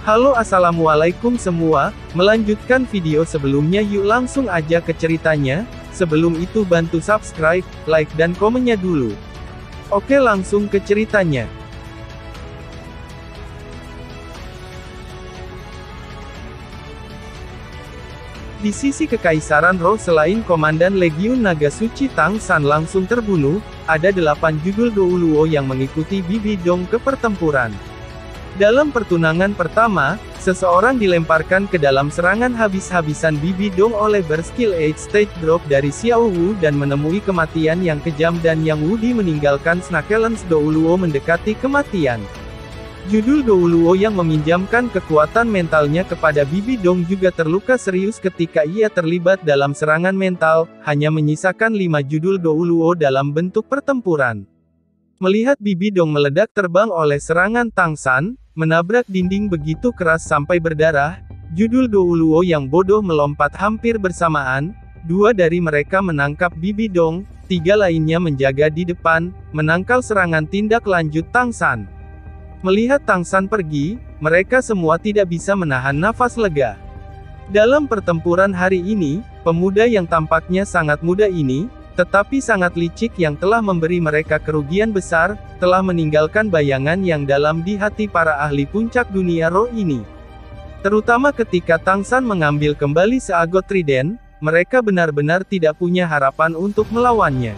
Halo assalamualaikum semua, melanjutkan video sebelumnya yuk langsung aja ke ceritanya, sebelum itu bantu subscribe, like dan komennya dulu. Oke langsung ke ceritanya. Di sisi Kekaisaran Roh selain Komandan Legiun Naga Suci Tang San langsung terbunuh, ada 8 judul Douluo yang mengikuti Bibi Dong ke pertempuran. Dalam pertunangan pertama, seseorang dilemparkan ke dalam serangan habis-habisan Bibi Dong oleh berskill 8 stage drop dari Xiao Wu dan menemui kematian yang kejam dan Yang Wudi meninggalkan Snakelands Douluo mendekati kematian. Judul Douluo yang meminjamkan kekuatan mentalnya kepada Bibi Dong juga terluka serius ketika ia terlibat dalam serangan mental, hanya menyisakan 5 judul Douluo dalam bentuk pertempuran. Melihat Bibi Dong meledak terbang oleh serangan Tang San, menabrak dinding begitu keras sampai berdarah, judul Douluo yang bodoh melompat hampir bersamaan, 2 dari mereka menangkap Bibi Dong, 3 lainnya menjaga di depan, menangkal serangan tindak lanjut Tang San. Melihat Tang San pergi, mereka semua tidak bisa menahan nafas lega. Dalam pertempuran hari ini, pemuda yang tampaknya sangat muda ini, tetapi sangat licik yang telah memberi mereka kerugian besar, telah meninggalkan bayangan yang dalam di hati para ahli puncak dunia roh ini. Terutama ketika Tang San mengambil kembali seagot trident, mereka benar-benar tidak punya harapan untuk melawannya.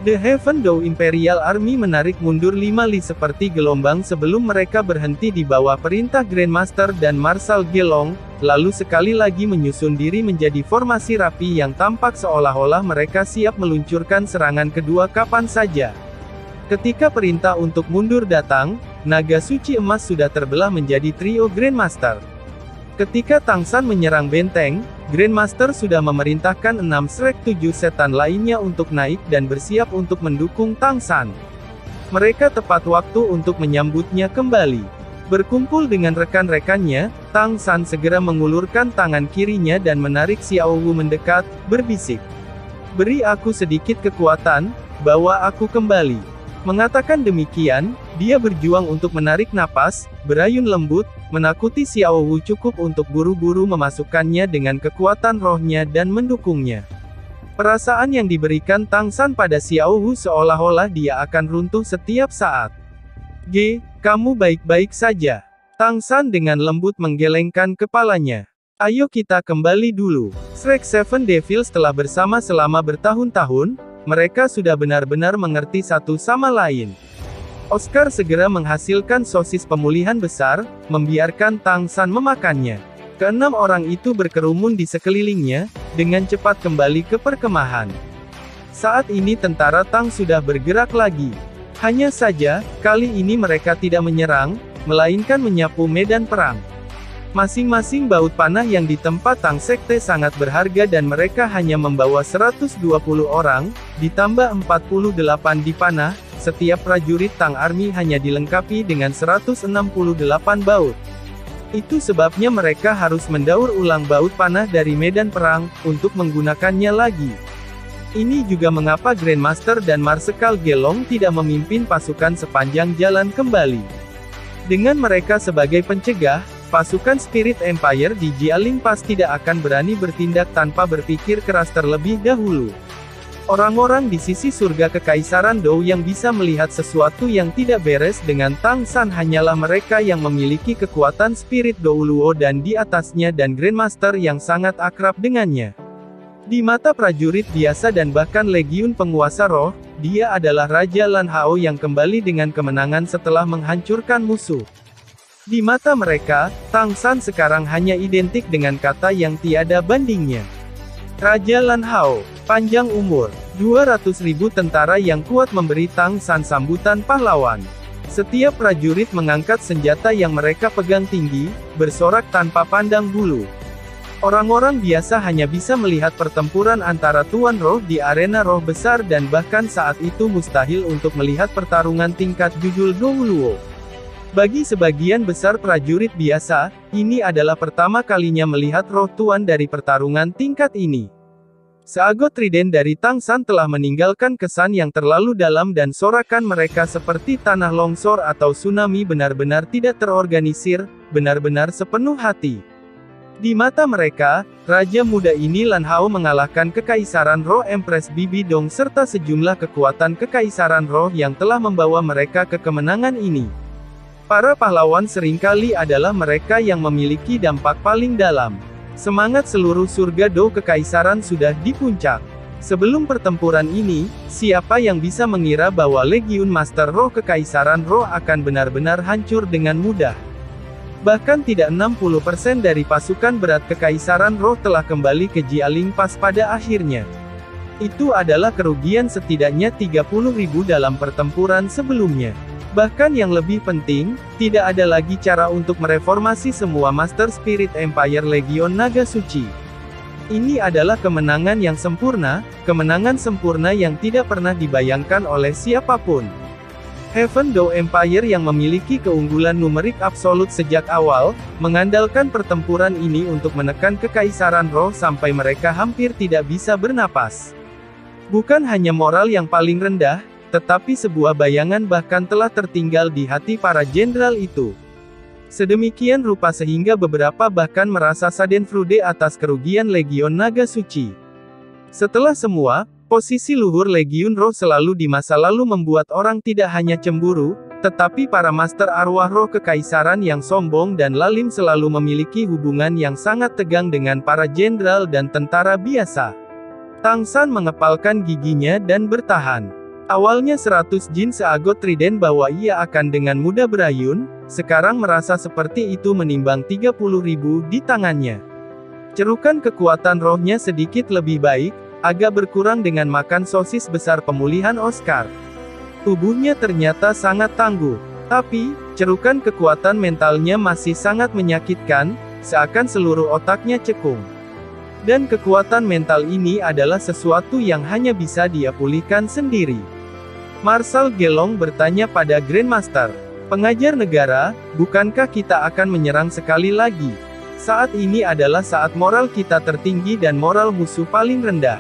The Heaven Dao Imperial Army menarik mundur 5 li seperti gelombang sebelum mereka berhenti di bawah perintah Grandmaster dan Marshal Gelong, lalu sekali lagi menyusun diri menjadi formasi rapi yang tampak seolah-olah mereka siap meluncurkan serangan kedua kapan saja. Ketika perintah untuk mundur datang, naga suci emas sudah terbelah menjadi trio Grandmaster. Ketika Tang San menyerang benteng, Grandmaster sudah memerintahkan 6 Shrek 7 setan lainnya untuk naik dan bersiap untuk mendukung Tang San. Mereka tepat waktu untuk menyambutnya kembali. Berkumpul dengan rekan-rekannya, Tang San segera mengulurkan tangan kirinya dan menarik Xiao Wu mendekat, berbisik. "Beri aku sedikit kekuatan, bawa aku kembali." Mengatakan demikian, dia berjuang untuk menarik napas, berayun lembut, menakuti Xiao Wu cukup untuk buru-buru memasukkannya dengan kekuatan rohnya dan mendukungnya. Perasaan yang diberikan Tang San pada Xiao Wu seolah-olah dia akan runtuh setiap saat. Kamu baik-baik saja?" Tang San dengan lembut menggelengkan kepalanya. "Ayo kita kembali dulu." Shrek Seven Devils telah bersama selama bertahun-tahun, mereka sudah benar-benar mengerti satu sama lain. Oscar segera menghasilkan sosis pemulihan besar, membiarkan Tang San memakannya. Keenam orang itu berkerumun di sekelilingnya, dengan cepat kembali ke perkemahan. Saat ini tentara Tang sudah bergerak lagi. Hanya saja, kali ini mereka tidak menyerang, melainkan menyapu medan perang. Masing-masing baut panah yang ditempa Tang Sekte sangat berharga dan mereka hanya membawa 120 orang, ditambah 48 di panah, setiap prajurit Tang Army hanya dilengkapi dengan 168 baut. Itu sebabnya mereka harus mendaur ulang baut panah dari medan perang, untuk menggunakannya lagi. Ini juga mengapa Grandmaster dan Marshal Gelong tidak memimpin pasukan sepanjang jalan kembali. Dengan mereka sebagai pencegah, pasukan Spirit Empire di Jialing Pass tidak akan berani bertindak tanpa berpikir keras terlebih dahulu. Orang-orang di sisi surga Kekaisaran Dou yang bisa melihat sesuatu yang tidak beres dengan Tang San hanyalah mereka yang memiliki kekuatan Spirit Douluo dan di atasnya dan Grandmaster yang sangat akrab dengannya. Di mata prajurit biasa dan bahkan legiun penguasa roh, dia adalah Raja Lan Hao yang kembali dengan kemenangan setelah menghancurkan musuh. Di mata mereka, Tang San sekarang hanya identik dengan kata yang tiada bandingnya. Raja Lan Hao, panjang umur, 200.000 tentara yang kuat memberi Tang San sambutan pahlawan. Setiap prajurit mengangkat senjata yang mereka pegang tinggi, bersorak tanpa pandang bulu. Orang-orang biasa hanya bisa melihat pertempuran antara Tuan Roh di arena roh besar dan bahkan saat itu mustahil untuk melihat pertarungan tingkat judul Douluo. Bagi sebagian besar prajurit biasa, ini adalah pertama kalinya melihat roh tuan dari pertarungan tingkat ini. Seagot Trident dari Tang San telah meninggalkan kesan yang terlalu dalam dan sorakan mereka seperti tanah longsor atau tsunami benar-benar tidak terorganisir, benar-benar sepenuh hati. Di mata mereka, Raja Muda ini Lan Hao mengalahkan Kekaisaran Roh Empress Bibi Dong serta sejumlah kekuatan Kekaisaran Roh yang telah membawa mereka ke kemenangan ini. Para pahlawan seringkali adalah mereka yang memiliki dampak paling dalam. Semangat seluruh surga Do Kekaisaran sudah di puncak. Sebelum pertempuran ini, siapa yang bisa mengira bahwa Legiun Master Roh Kekaisaran Roh akan benar-benar hancur dengan mudah. Bahkan tidak 60% dari pasukan berat Kekaisaran Roh telah kembali ke Jialing Pass pada akhirnya. Itu adalah kerugian setidaknya 30.000 dalam pertempuran sebelumnya. Bahkan yang lebih penting, tidak ada lagi cara untuk mereformasi semua Master Spirit Empire Legion Naga Suci. Ini adalah kemenangan yang sempurna, kemenangan sempurna yang tidak pernah dibayangkan oleh siapapun. Heaven Dao Empire yang memiliki keunggulan numerik absolut sejak awal, mengandalkan pertempuran ini untuk menekan Kekaisaran Roh sampai mereka hampir tidak bisa bernapas. Bukan hanya moral yang paling rendah, tetapi sebuah bayangan bahkan telah tertinggal di hati para jenderal itu. Sedemikian rupa sehingga beberapa bahkan merasa schadenfreude atas kerugian Legion Naga Suci. Setelah semua, posisi luhur Legiun Roh selalu di masa lalu membuat orang tidak hanya cemburu, tetapi para Master Arwah Roh Kekaisaran yang sombong dan lalim selalu memiliki hubungan yang sangat tegang dengan para jenderal dan tentara biasa. Tang San mengepalkan giginya dan bertahan. Awalnya 100 jin seagot Trident bahwa ia akan dengan mudah berayun, sekarang merasa seperti itu menimbang 30.000 di tangannya. Cerukan kekuatan rohnya sedikit lebih baik, agak berkurang dengan makan sosis besar pemulihan Oscar. Tubuhnya ternyata sangat tangguh, tapi, cerukan kekuatan mentalnya masih sangat menyakitkan, seakan seluruh otaknya cekung. Dan kekuatan mental ini adalah sesuatu yang hanya bisa dia pulihkan sendiri. Marshal Gelong bertanya pada Grandmaster, "Pengajar negara, bukankah kita akan menyerang sekali lagi? Saat ini adalah saat moral kita tertinggi dan moral musuh paling rendah.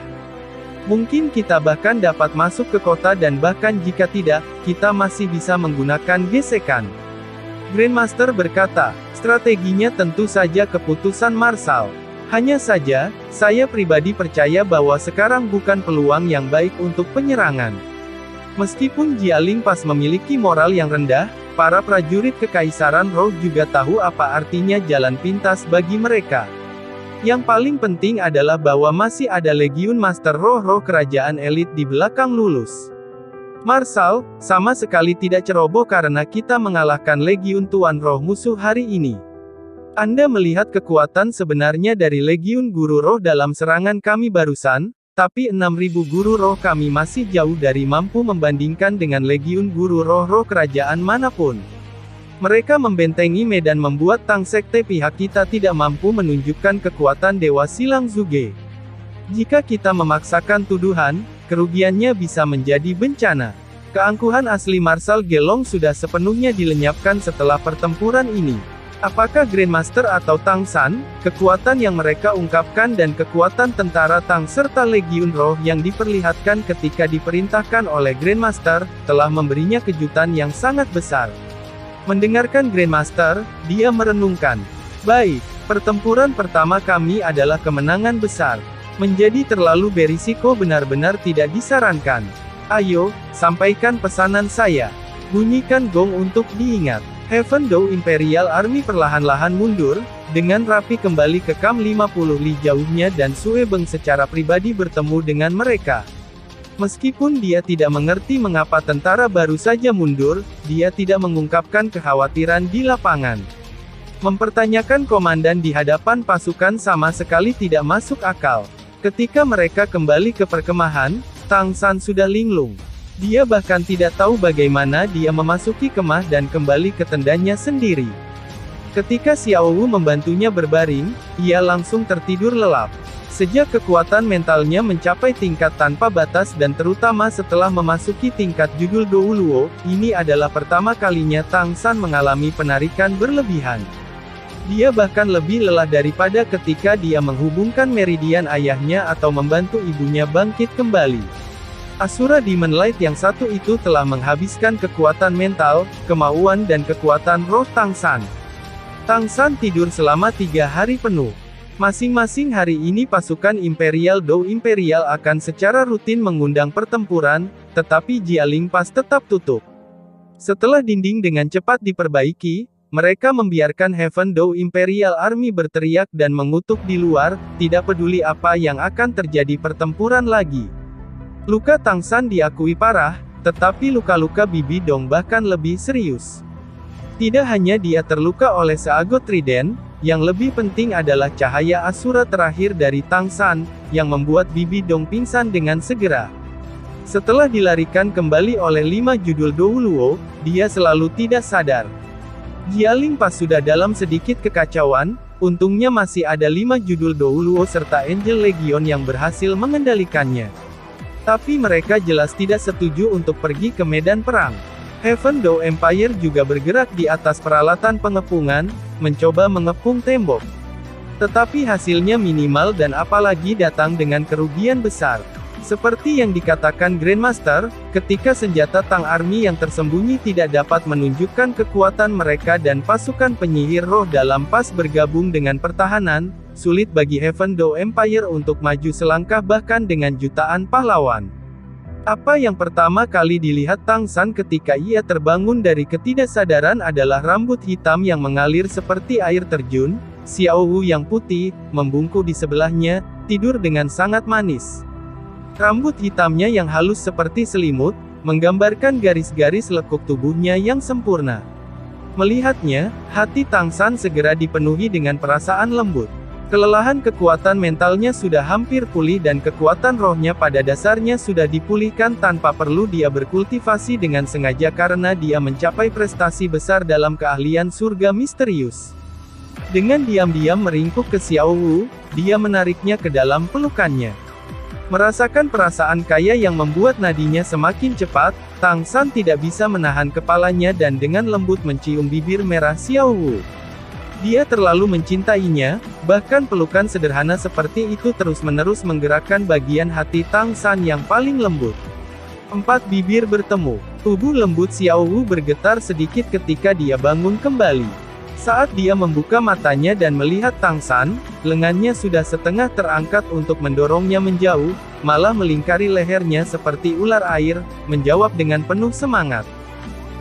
Mungkin kita bahkan dapat masuk ke kota dan bahkan jika tidak, kita masih bisa menggunakan gesekan." Grandmaster berkata, "Strateginya tentu saja keputusan Marshal. Hanya saja, saya pribadi percaya bahwa sekarang bukan peluang yang baik untuk penyerangan." Meskipun Jialing Pass memiliki moral yang rendah, para prajurit Kekaisaran Roh juga tahu apa artinya jalan pintas bagi mereka. Yang paling penting adalah bahwa masih ada Legiun Master Roh-Roh kerajaan elit di belakang lulus. Marshal, sama sekali tidak ceroboh karena kita mengalahkan Legiun Tuan Roh musuh hari ini. Anda melihat kekuatan sebenarnya dari Legiun Guru Roh dalam serangan kami barusan, tapi 6.000 guru roh kami masih jauh dari mampu membandingkan dengan Legiun Guru Roh-Roh kerajaan manapun. Mereka membentengi medan membuat Tang Sekte pihak kita tidak mampu menunjukkan kekuatan Dewa Silang Zuge. Jika kita memaksakan tuduhan, kerugiannya bisa menjadi bencana. Keangkuhan asli Marshal Gelong sudah sepenuhnya dilenyapkan setelah pertempuran ini. Apakah Grandmaster atau Tang San, kekuatan yang mereka ungkapkan dan kekuatan tentara Tang serta Legiun Roh yang diperlihatkan ketika diperintahkan oleh Grandmaster, telah memberinya kejutan yang sangat besar. Mendengarkan Grandmaster, dia merenungkan. "Baik, pertempuran pertama kami adalah kemenangan besar. Menjadi terlalu berisiko benar-benar tidak disarankan. Ayo, sampaikan pesanan saya. Bunyikan gong untuk diingat." Heaven Dao Imperial Army perlahan-lahan mundur, dengan rapi kembali ke Kam 50 li jauhnya dan Sue Beng secara pribadi bertemu dengan mereka. Meskipun dia tidak mengerti mengapa tentara baru saja mundur, dia tidak mengungkapkan kekhawatiran di lapangan. Mempertanyakan komandan di hadapan pasukan sama sekali tidak masuk akal. Ketika mereka kembali ke perkemahan, Tang San sudah linglung. Dia bahkan tidak tahu bagaimana dia memasuki kemah dan kembali ke tendanya sendiri. Ketika Xiao Wu membantunya berbaring, ia langsung tertidur lelap. Sejak kekuatan mentalnya mencapai tingkat tanpa batas dan terutama setelah memasuki tingkat judul Douluo, ini adalah pertama kalinya Tang San mengalami penarikan berlebihan. Dia bahkan lebih lelah daripada ketika dia menghubungkan meridian ayahnya atau membantu ibunya bangkit kembali. Asura Demon Light yang satu itu telah menghabiskan kekuatan mental, kemauan dan kekuatan roh Tang San. Tang San tidur selama 3 hari penuh. Masing-masing hari ini pasukan Imperial Dou Imperial akan secara rutin mengundang pertempuran, tetapi Jialing Pass tetap tutup. Setelah dinding dengan cepat diperbaiki, mereka membiarkan Heaven Dou Imperial Army berteriak dan mengutuk di luar, tidak peduli apa yang akan terjadi pertempuran lagi. Luka Tang San diakui parah, tetapi luka-luka Bibi Dong bahkan lebih serius. Tidak hanya dia terluka oleh seagot trident, yang lebih penting adalah cahaya Asura terakhir dari Tang San, yang membuat Bibi Dong pingsan dengan segera. Setelah dilarikan kembali oleh 5 judul Dou Luo, dia selalu tidak sadar. Jialing Pass sudah dalam sedikit kekacauan, untungnya masih ada 5 judul Dou Luo serta Angel Legion yang berhasil mengendalikannya. Tapi mereka jelas tidak setuju untuk pergi ke medan perang. Heaven Dou Empire juga bergerak di atas peralatan pengepungan, mencoba mengepung tembok. Tetapi hasilnya minimal dan apalagi datang dengan kerugian besar. Seperti yang dikatakan Grandmaster, ketika senjata Tang Army yang tersembunyi tidak dapat menunjukkan kekuatan mereka dan pasukan penyihir roh dalam pas bergabung dengan pertahanan, sulit bagi Heaven Dou Empire untuk maju selangkah bahkan dengan jutaan pahlawan. Apa yang pertama kali dilihat Tang San ketika ia terbangun dari ketidaksadaran adalah rambut hitam yang mengalir seperti air terjun, Xiao Wu yang putih, membungkuk di sebelahnya, tidur dengan sangat manis. Rambut hitamnya yang halus seperti selimut, menggambarkan garis-garis lekuk tubuhnya yang sempurna. Melihatnya, hati Tang San segera dipenuhi dengan perasaan lembut. Kelelahan kekuatan mentalnya sudah hampir pulih dan kekuatan rohnya pada dasarnya sudah dipulihkan tanpa perlu dia berkultivasi dengan sengaja karena dia mencapai prestasi besar dalam keahlian surga misterius. Dengan diam-diam meringkuk ke Xiao Wu, dia menariknya ke dalam pelukannya. Merasakan perasaan kaya yang membuat nadinya semakin cepat, Tang San tidak bisa menahan kepalanya dan dengan lembut mencium bibir merah Xiao Wu. Dia terlalu mencintainya, bahkan pelukan sederhana seperti itu terus-menerus menggerakkan bagian hati Tang San yang paling lembut. 4 bibir bertemu. Tubuh lembut Xiao Wu bergetar sedikit ketika dia bangun kembali. Saat dia membuka matanya dan melihat Tang San, lengannya sudah setengah terangkat untuk mendorongnya menjauh, malah melingkari lehernya seperti ular air, menjawab dengan penuh semangat.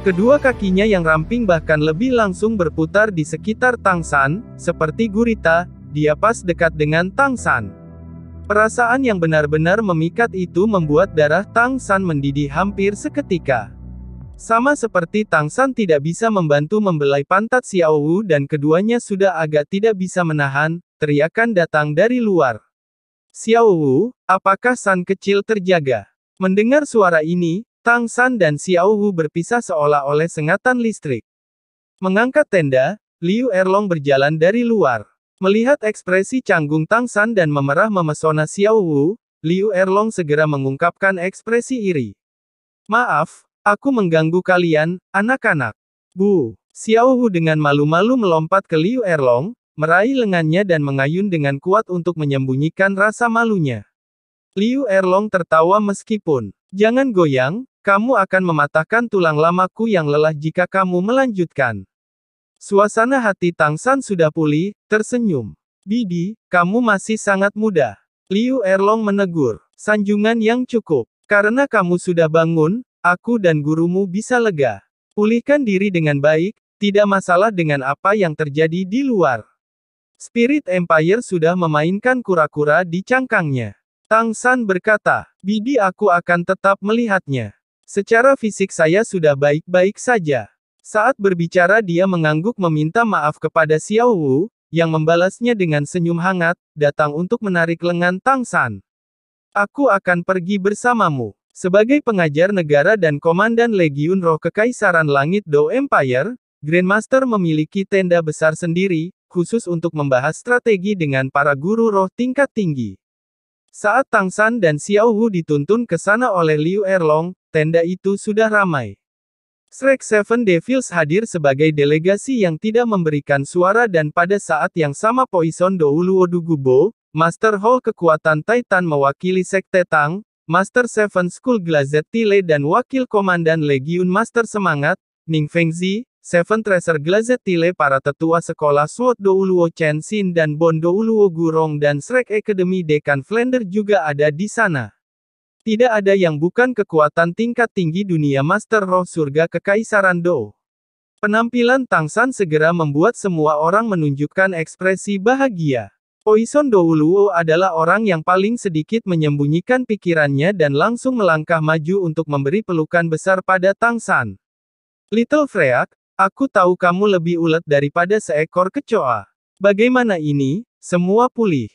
Kedua kakinya yang ramping bahkan lebih langsung berputar di sekitar Tang San, seperti gurita, dia pas dekat dengan Tang San. Perasaan yang benar-benar memikat itu membuat darah Tang San mendidih hampir seketika. Sama seperti Tang San tidak bisa membantu membelai pantat Xiao Wu dan keduanya sudah agak tidak bisa menahan, teriakan datang dari luar. Xiao Wu, apakah San kecil terjaga? Mendengar suara ini, Tang San dan Xiao Wu berpisah seolah oleh sengatan listrik. Mengangkat tenda, Liu Erlong berjalan dari luar. Melihat ekspresi canggung Tang San dan memerah memesona Xiao Wu, Liu Erlong segera mengungkapkan ekspresi iri. Maaf, aku mengganggu kalian, anak-anak. Bu. Xiao Wu dengan malu-malu melompat ke Liu Erlong, meraih lengannya dan mengayun dengan kuat untuk menyembunyikan rasa malunya. Liu Erlong tertawa meskipun, jangan goyang, kamu akan mematahkan tulang lamaku yang lelah jika kamu melanjutkan. Suasana hati Tang San sudah pulih, tersenyum. Bibi, kamu masih sangat muda. Liu Erlong menegur. Sanjungan yang cukup. Karena kamu sudah bangun, aku dan gurumu bisa lega. Pulihkan diri dengan baik, tidak masalah dengan apa yang terjadi di luar. Spirit Empire sudah memainkan kura-kura di cangkangnya. Tang San berkata, Bibi aku akan tetap melihatnya. Secara fisik saya sudah baik-baik saja. Saat berbicara dia mengangguk meminta maaf kepada Xiao Wu, yang membalasnya dengan senyum hangat, datang untuk menarik lengan Tang San. Aku akan pergi bersamamu. Sebagai pengajar negara dan komandan Legiun Roh Kekaisaran Langit Dou Empire, Grandmaster memiliki tenda besar sendiri, khusus untuk membahas strategi dengan para guru roh tingkat tinggi. Saat Tang San dan Xiao Wu dituntun ke sana oleh Liu Erlong, tenda itu sudah ramai. Shrek Seven Devils hadir sebagai delegasi yang tidak memberikan suara dan pada saat yang sama Poison Douluo Dugubo, Master Hall Kekuatan Titan mewakili Sekte Tang, Master Seven Skull Glazed Tile dan Wakil Komandan Legiun Master Semangat, Ning Fengzi, Seven Treasure Glazed Tile para tetua sekolah Sword Douluo Chen Xin dan Bon Douluo Gurong dan Shrek Academy Dekan Flander juga ada di sana. Tidak ada yang bukan kekuatan tingkat tinggi dunia Master Roh Surga Kekaisaran Do. Penampilan Tang San segera membuat semua orang menunjukkan ekspresi bahagia. Poison Douluo adalah orang yang paling sedikit menyembunyikan pikirannya dan langsung melangkah maju untuk memberi pelukan besar pada Tang San. Little Freak, aku tahu kamu lebih ulet daripada seekor kecoa. Bagaimana ini, semua pulih?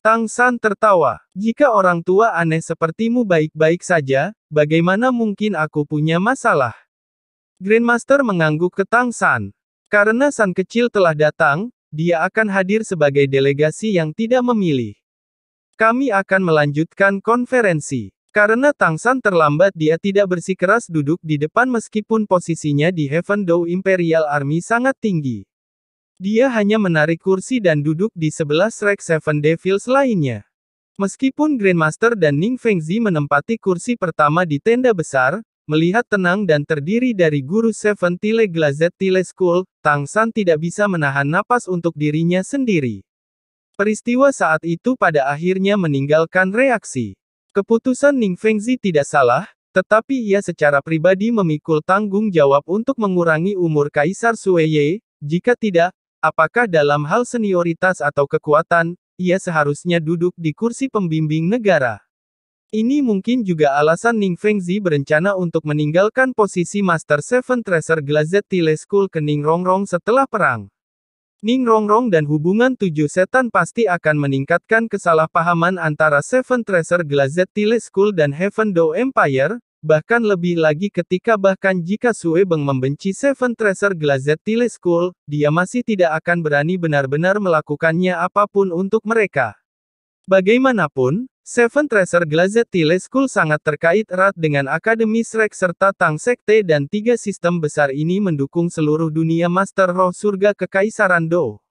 Tang San tertawa. Jika orang tua aneh sepertimu baik-baik saja, bagaimana mungkin aku punya masalah? Grandmaster mengangguk ke Tang San. Karena San kecil telah datang, dia akan hadir sebagai delegasi yang tidak memilih. Kami akan melanjutkan konferensi. Karena Tang San terlambat dia tidak bersikeras duduk di depan meskipun posisinya di Heaven Dou Imperial Army sangat tinggi. Dia hanya menarik kursi dan duduk di sebelah Shrek Seven Devils lainnya. Meskipun Grandmaster dan Ning Fengzi menempati kursi pertama di tenda besar, melihat tenang dan terdiri dari guru Seven Tile Glazed Tile School, Tang San tidak bisa menahan napas untuk dirinya sendiri. Peristiwa saat itu pada akhirnya meninggalkan reaksi. Keputusan Ning Fengzi tidak salah, tetapi ia secara pribadi memikul tanggung jawab untuk mengurangi umur Kaisar Sueye, jika tidak, apakah dalam hal senioritas atau kekuatan, ia seharusnya duduk di kursi pembimbing negara. Ini mungkin juga alasan Ning Fengzi berencana untuk meninggalkan posisi Master Seven Treasure Glazed Tile School ke Ning Rongrong setelah perang. Ning Rongrong dan hubungan tujuh setan pasti akan meningkatkan kesalahpahaman antara Seven Treasure Glazed Tile School dan Heaven Dou Empire, bahkan lebih lagi ketika bahkan jika Sue Beng membenci Seven Treasure Glazed Tile School, dia masih tidak akan berani benar-benar melakukannya apapun untuk mereka. Bagaimanapun, Seven Treasure Glazed Tile School sangat terkait erat dengan Akademi Shrek serta Tang Sekte dan tiga sistem besar ini mendukung seluruh dunia Master Roh Surga Kekaisaran Do.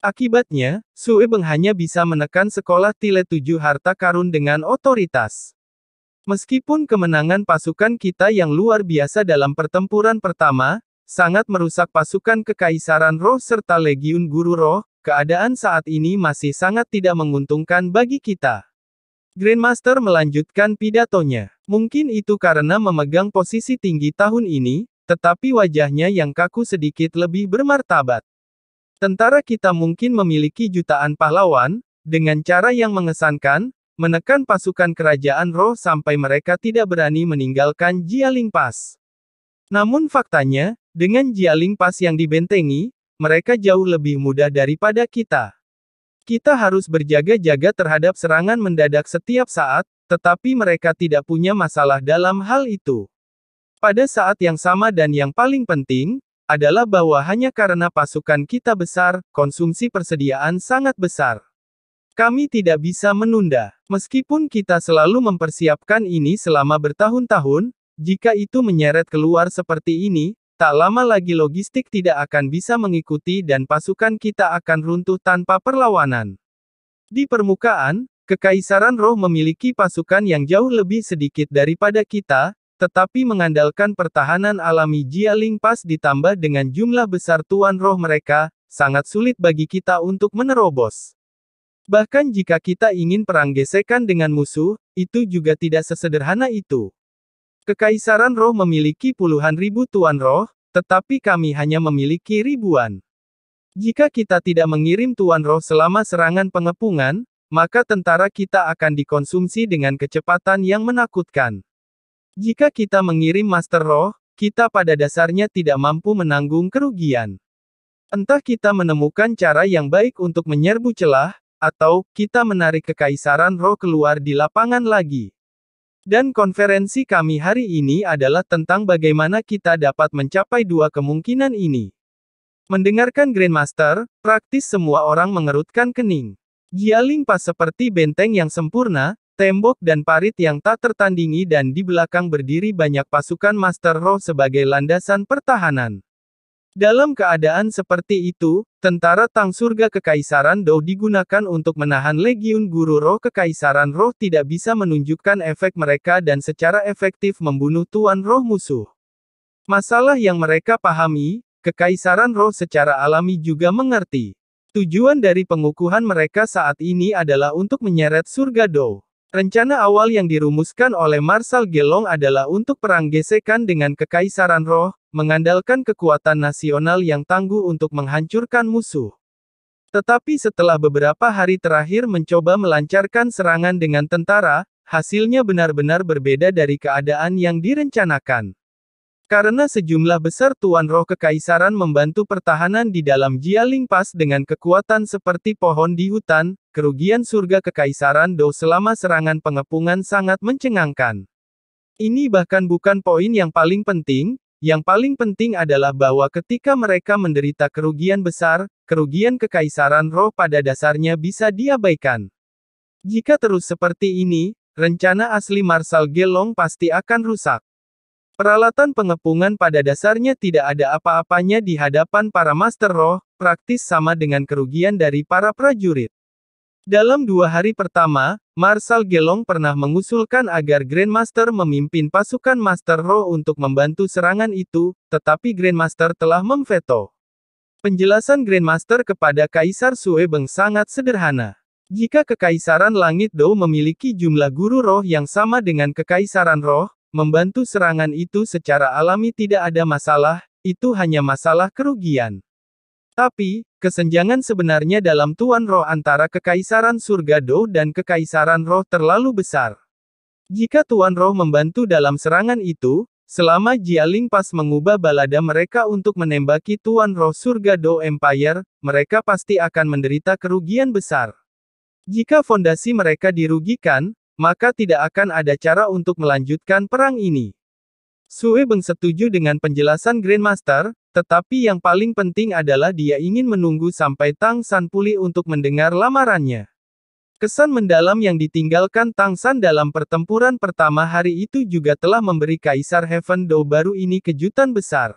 Akibatnya, Sue Beng hanya bisa menekan sekolah Tile 7 harta karun dengan otoritas. Meskipun kemenangan pasukan kita yang luar biasa dalam pertempuran pertama, sangat merusak pasukan Kekaisaran Roh serta Legiun Guru Roh, keadaan saat ini masih sangat tidak menguntungkan bagi kita. Grandmaster melanjutkan pidatonya. Mungkin itu karena memegang posisi tinggi tahun ini, tetapi wajahnya yang kaku sedikit lebih bermartabat. Tentara kita mungkin memiliki jutaan pahlawan, dengan cara yang mengesankan, menekan pasukan kerajaan roh sampai mereka tidak berani meninggalkan Jialing Pass. Namun faktanya, dengan Jialing Pass yang dibentengi, mereka jauh lebih mudah daripada kita. Kita harus berjaga-jaga terhadap serangan mendadak setiap saat, tetapi mereka tidak punya masalah dalam hal itu. Pada saat yang sama dan yang paling penting, adalah bahwa hanya karena pasukan kita besar, konsumsi persediaan sangat besar. Kami tidak bisa menunda. Meskipun kita selalu mempersiapkan ini selama bertahun-tahun, jika itu menyeret keluar seperti ini, tak lama lagi logistik tidak akan bisa mengikuti dan pasukan kita akan runtuh tanpa perlawanan. Di permukaan, Kekaisaran Roh memiliki pasukan yang jauh lebih sedikit daripada kita, tetapi mengandalkan pertahanan alami Jialing Pass ditambah dengan jumlah besar tuan roh mereka, sangat sulit bagi kita untuk menerobos. Bahkan jika kita ingin perang gesekan dengan musuh, itu juga tidak sesederhana itu. Kekaisaran Roh memiliki puluhan ribu tuan roh, tetapi kami hanya memiliki ribuan. Jika kita tidak mengirim tuan roh selama serangan pengepungan, maka tentara kita akan dikonsumsi dengan kecepatan yang menakutkan. Jika kita mengirim Master Roh, kita pada dasarnya tidak mampu menanggung kerugian. Entah kita menemukan cara yang baik untuk menyerbu celah, atau kita menarik Kekaisaran Roh keluar di lapangan lagi. Dan konferensi kami hari ini adalah tentang bagaimana kita dapat mencapai dua kemungkinan ini. Mendengarkan Grandmaster, praktis semua orang mengerutkan kening. Jialing Pass seperti benteng yang sempurna, tembok dan parit yang tak tertandingi dan di belakang berdiri banyak pasukan Master Roh sebagai landasan pertahanan. Dalam keadaan seperti itu, tentara Tang Surga Kekaisaran Dou digunakan untuk menahan Legiun Guru Roh Kekaisaran Roh tidak bisa menunjukkan efek mereka dan secara efektif membunuh Tuan Roh musuh. Masalah yang mereka pahami, Kekaisaran Roh secara alami juga mengerti. Tujuan dari pengukuhan mereka saat ini adalah untuk menyeret surga Dou. Rencana awal yang dirumuskan oleh Marshal Gelong adalah untuk perang gesekan dengan Kekaisaran Roh, mengandalkan kekuatan nasional yang tangguh untuk menghancurkan musuh. Tetapi setelah beberapa hari terakhir mencoba melancarkan serangan dengan tentara, hasilnya benar-benar berbeda dari keadaan yang direncanakan. Karena sejumlah besar Tuan Roh Kekaisaran membantu pertahanan di dalam Jialing Pass dengan kekuatan seperti pohon di hutan, kerugian surga Kekaisaran Dou selama serangan pengepungan sangat mencengangkan. Ini bahkan bukan poin yang paling penting adalah bahwa ketika mereka menderita kerugian besar, kerugian Kekaisaran Roh pada dasarnya bisa diabaikan. Jika terus seperti ini, rencana asli Marshal Gelong pasti akan rusak. Peralatan pengepungan pada dasarnya tidak ada apa-apanya di hadapan para Master Roh, praktis sama dengan kerugian dari para prajurit. Dalam 2 hari pertama, Marshal Gelong pernah mengusulkan agar Grandmaster memimpin pasukan Master Roh untuk membantu serangan itu, tetapi Grandmaster telah memveto. Penjelasan Grandmaster kepada Kaisar Suebeng sangat sederhana. Jika Kekaisaran Langit Dou memiliki jumlah guru roh yang sama dengan Kekaisaran Roh, membantu serangan itu secara alami tidak ada masalah, itu hanya masalah kerugian. Tapi, kesenjangan sebenarnya dalam Tuan Roh antara Kekaisaran Surga Dou dan Kekaisaran Roh terlalu besar. Jika Tuan Roh membantu dalam serangan itu, selama Jialing Pass mengubah balada mereka untuk menembaki Tuan Roh Surga Dou Empire, mereka pasti akan menderita kerugian besar. Jika fondasi mereka dirugikan, maka tidak akan ada cara untuk melanjutkan perang ini. Suebeng setuju dengan penjelasan Grandmaster, tetapi yang paling penting adalah dia ingin menunggu sampai Tang San pulih untuk mendengar lamarannya. Kesan mendalam yang ditinggalkan Tang San dalam pertempuran pertama hari itu juga telah memberi Kaisar Heaven Dou baru ini kejutan besar.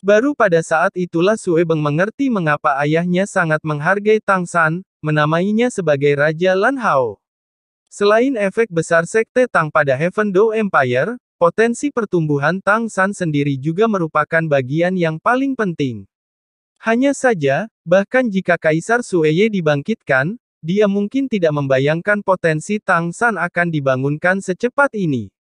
Baru pada saat itulah Suebeng mengerti mengapa ayahnya sangat menghargai Tang San, menamainya sebagai Raja Lan Hao. Selain efek besar Sekte Tang pada Heaven Dou Empire, potensi pertumbuhan Tang San sendiri juga merupakan bagian yang paling penting. Hanya saja, bahkan jika Kaisar Sueye dibangkitkan, dia mungkin tidak membayangkan potensi Tang San akan dibangunkan secepat ini.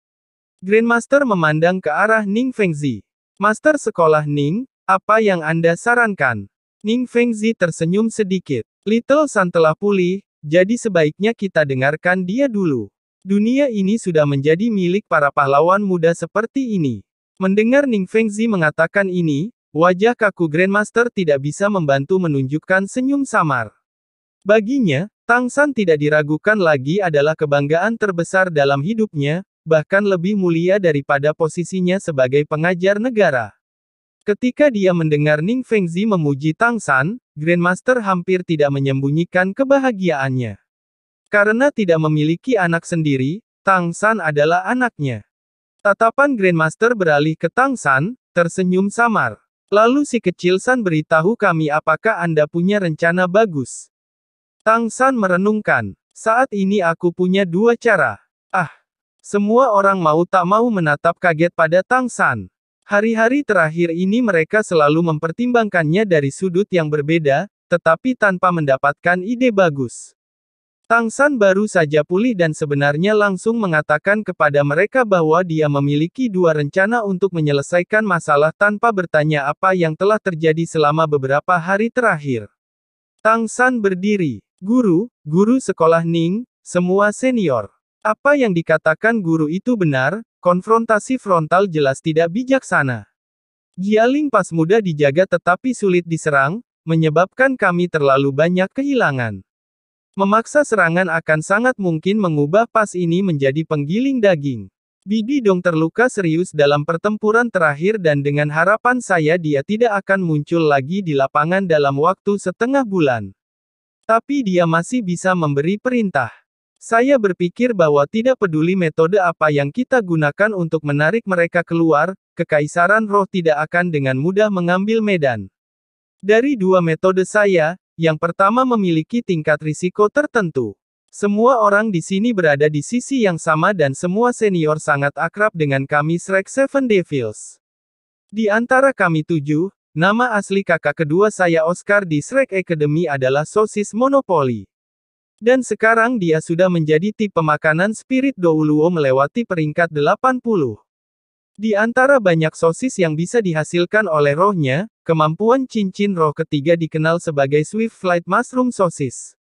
Grandmaster memandang ke arah Ning Fengzi. Master Sekolah Ning, apa yang Anda sarankan? Ning Fengzi tersenyum sedikit. Little San telah pulih, jadi sebaiknya kita dengarkan dia dulu. Dunia ini sudah menjadi milik para pahlawan muda seperti ini. Mendengar Ning Fengzi mengatakan ini, wajah kaku Grandmaster tidak bisa membantu menunjukkan senyum samar. Baginya, Tang San tidak diragukan lagi adalah kebanggaan terbesar dalam hidupnya, bahkan lebih mulia daripada posisinya sebagai pengajar negara. Ketika dia mendengar Ning Fengzi memuji Tang San, Grandmaster hampir tidak menyembunyikan kebahagiaannya. Karena tidak memiliki anak sendiri, Tang San adalah anaknya. Tatapan Grandmaster beralih ke Tang San, tersenyum samar. Lalu si kecil San beritahu kami apakah Anda punya rencana bagus. Tang San merenungkan. Saat ini aku punya 2 cara. Semua orang mau tak mau menatap kaget pada Tang San. Hari-hari terakhir ini mereka selalu mempertimbangkannya dari sudut yang berbeda, tetapi tanpa mendapatkan ide bagus. Tang San baru saja pulih dan sebenarnya langsung mengatakan kepada mereka bahwa dia memiliki 2 rencana untuk menyelesaikan masalah tanpa bertanya apa yang telah terjadi selama beberapa hari terakhir. Tang San berdiri. Guru sekolah Ning, semua senior. Apa yang dikatakan guru itu benar, konfrontasi frontal jelas tidak bijaksana. Jialing Pass mudah dijaga tetapi sulit diserang, menyebabkan kami terlalu banyak kehilangan. Memaksa serangan akan sangat mungkin mengubah pas ini menjadi penggiling daging. Bibi Dong terluka serius dalam pertempuran terakhir dan dengan harapan saya dia tidak akan muncul lagi di lapangan dalam waktu setengah bulan. Tapi dia masih bisa memberi perintah. Saya berpikir bahwa tidak peduli metode apa yang kita gunakan untuk menarik mereka keluar, Kekaisaran Roh tidak akan dengan mudah mengambil medan. Dari dua metode saya, yang pertama memiliki tingkat risiko tertentu. Semua orang di sini berada di sisi yang sama dan semua senior sangat akrab dengan kami Shrek Seven Devils. Di antara kami 7, nama asli kakak kedua saya Oscar di Shrek Academy adalah Sosis Monopoly. Dan sekarang dia sudah menjadi tipe makanan Spirit Douluo melewati peringkat 80. Di antara banyak sosis yang bisa dihasilkan oleh rohnya, kemampuan cincin roh ketiga dikenal sebagai Swift Flight Mushroom Sosis.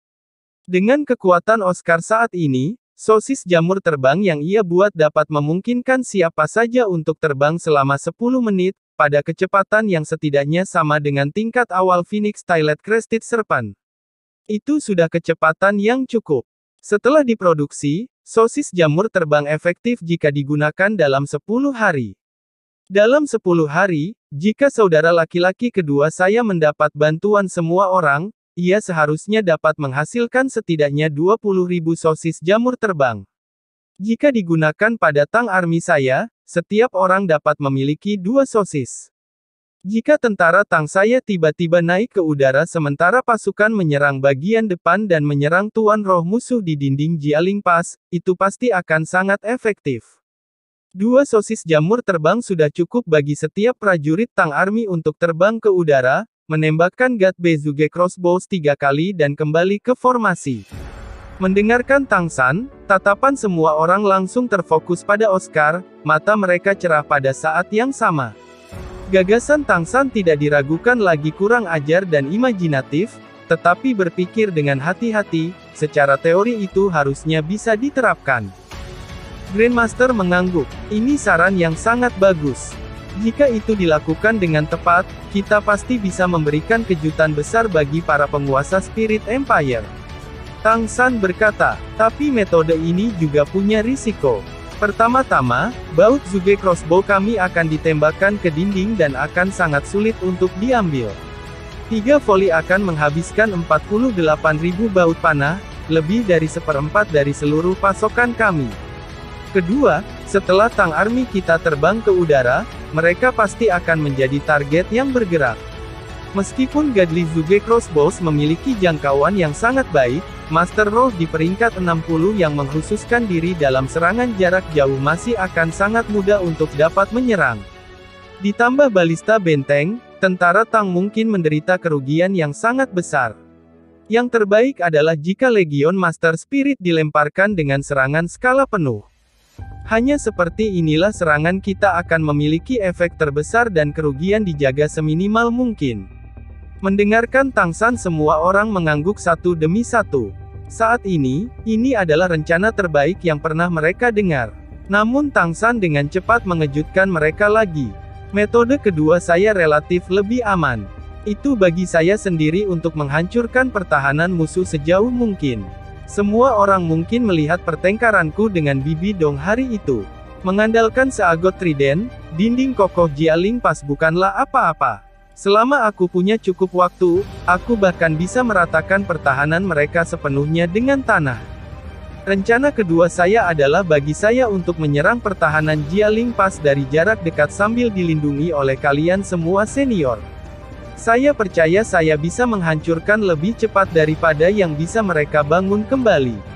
Dengan kekuatan Oscar saat ini, sosis jamur terbang yang ia buat dapat memungkinkan siapa saja untuk terbang selama 10 menit, pada kecepatan yang setidaknya sama dengan tingkat awal Phoenix Tylet Crested Serpent. Itu sudah kecepatan yang cukup. Setelah diproduksi, sosis jamur terbang efektif jika digunakan dalam 10 hari. Dalam 10 hari, jika saudara laki-laki kedua saya mendapat bantuan semua orang, ia seharusnya dapat menghasilkan setidaknya 20.000 sosis jamur terbang. Jika digunakan pada Tang Army saya, setiap orang dapat memiliki 2 sosis. Jika tentara Tang saya tiba-tiba naik ke udara sementara pasukan menyerang bagian depan dan menyerang tuan roh musuh di dinding Jialing Pass, itu pasti akan sangat efektif. 2 sosis jamur terbang sudah cukup bagi setiap prajurit Tang Army untuk terbang ke udara, menembakkan God Bezuge Crossbows 3 kali dan kembali ke formasi. Mendengarkan Tang San, tatapan semua orang langsung terfokus pada Oscar, mata mereka cerah pada saat yang sama. Gagasan Tang San tidak diragukan lagi kurang ajar dan imajinatif, tetapi berpikir dengan hati-hati, secara teori itu harusnya bisa diterapkan. Grandmaster mengangguk, ini saran yang sangat bagus. Jika itu dilakukan dengan tepat, kita pasti bisa memberikan kejutan besar bagi para penguasa Spirit Empire. Tang San berkata, tapi metode ini juga punya risiko. Pertama-tama, baut Zuge Crossbow kami akan ditembakkan ke dinding dan akan sangat sulit untuk diambil. 3 voli akan menghabiskan 48.000 baut panah, lebih dari 1/4 dari seluruh pasokan kami. Kedua, setelah Tang Army kita terbang ke udara, mereka pasti akan menjadi target yang bergerak. Meskipun Godly Zuge Crossbows memiliki jangkauan yang sangat baik, Master Roh di peringkat 60 yang mengkhususkan diri dalam serangan jarak jauh masih akan sangat mudah untuk dapat menyerang. Ditambah balista benteng, tentara Tang mungkin menderita kerugian yang sangat besar. Yang terbaik adalah jika Legion Master Spirit dilemparkan dengan serangan skala penuh. Hanya seperti inilah serangan kita akan memiliki efek terbesar dan kerugian dijaga seminimal mungkin. Mendengarkan Tang San semua orang mengangguk satu demi satu. Saat ini adalah rencana terbaik yang pernah mereka dengar. Namun Tang San dengan cepat mengejutkan mereka lagi. Metode kedua saya relatif lebih aman. Itu bagi saya sendiri untuk menghancurkan pertahanan musuh sejauh mungkin. Semua orang mungkin melihat pertengkaranku dengan Bibi Dong hari itu. Mengandalkan seagot trident, dinding kokoh Jialing Pass bukanlah apa-apa. Selama aku punya cukup waktu, aku bahkan bisa meratakan pertahanan mereka sepenuhnya dengan tanah. Rencana kedua saya adalah bagi saya untuk menyerang pertahanan Jialing Pass dari jarak dekat sambil dilindungi oleh kalian semua senior. Saya percaya saya bisa menghancurkan lebih cepat daripada yang bisa mereka bangun kembali.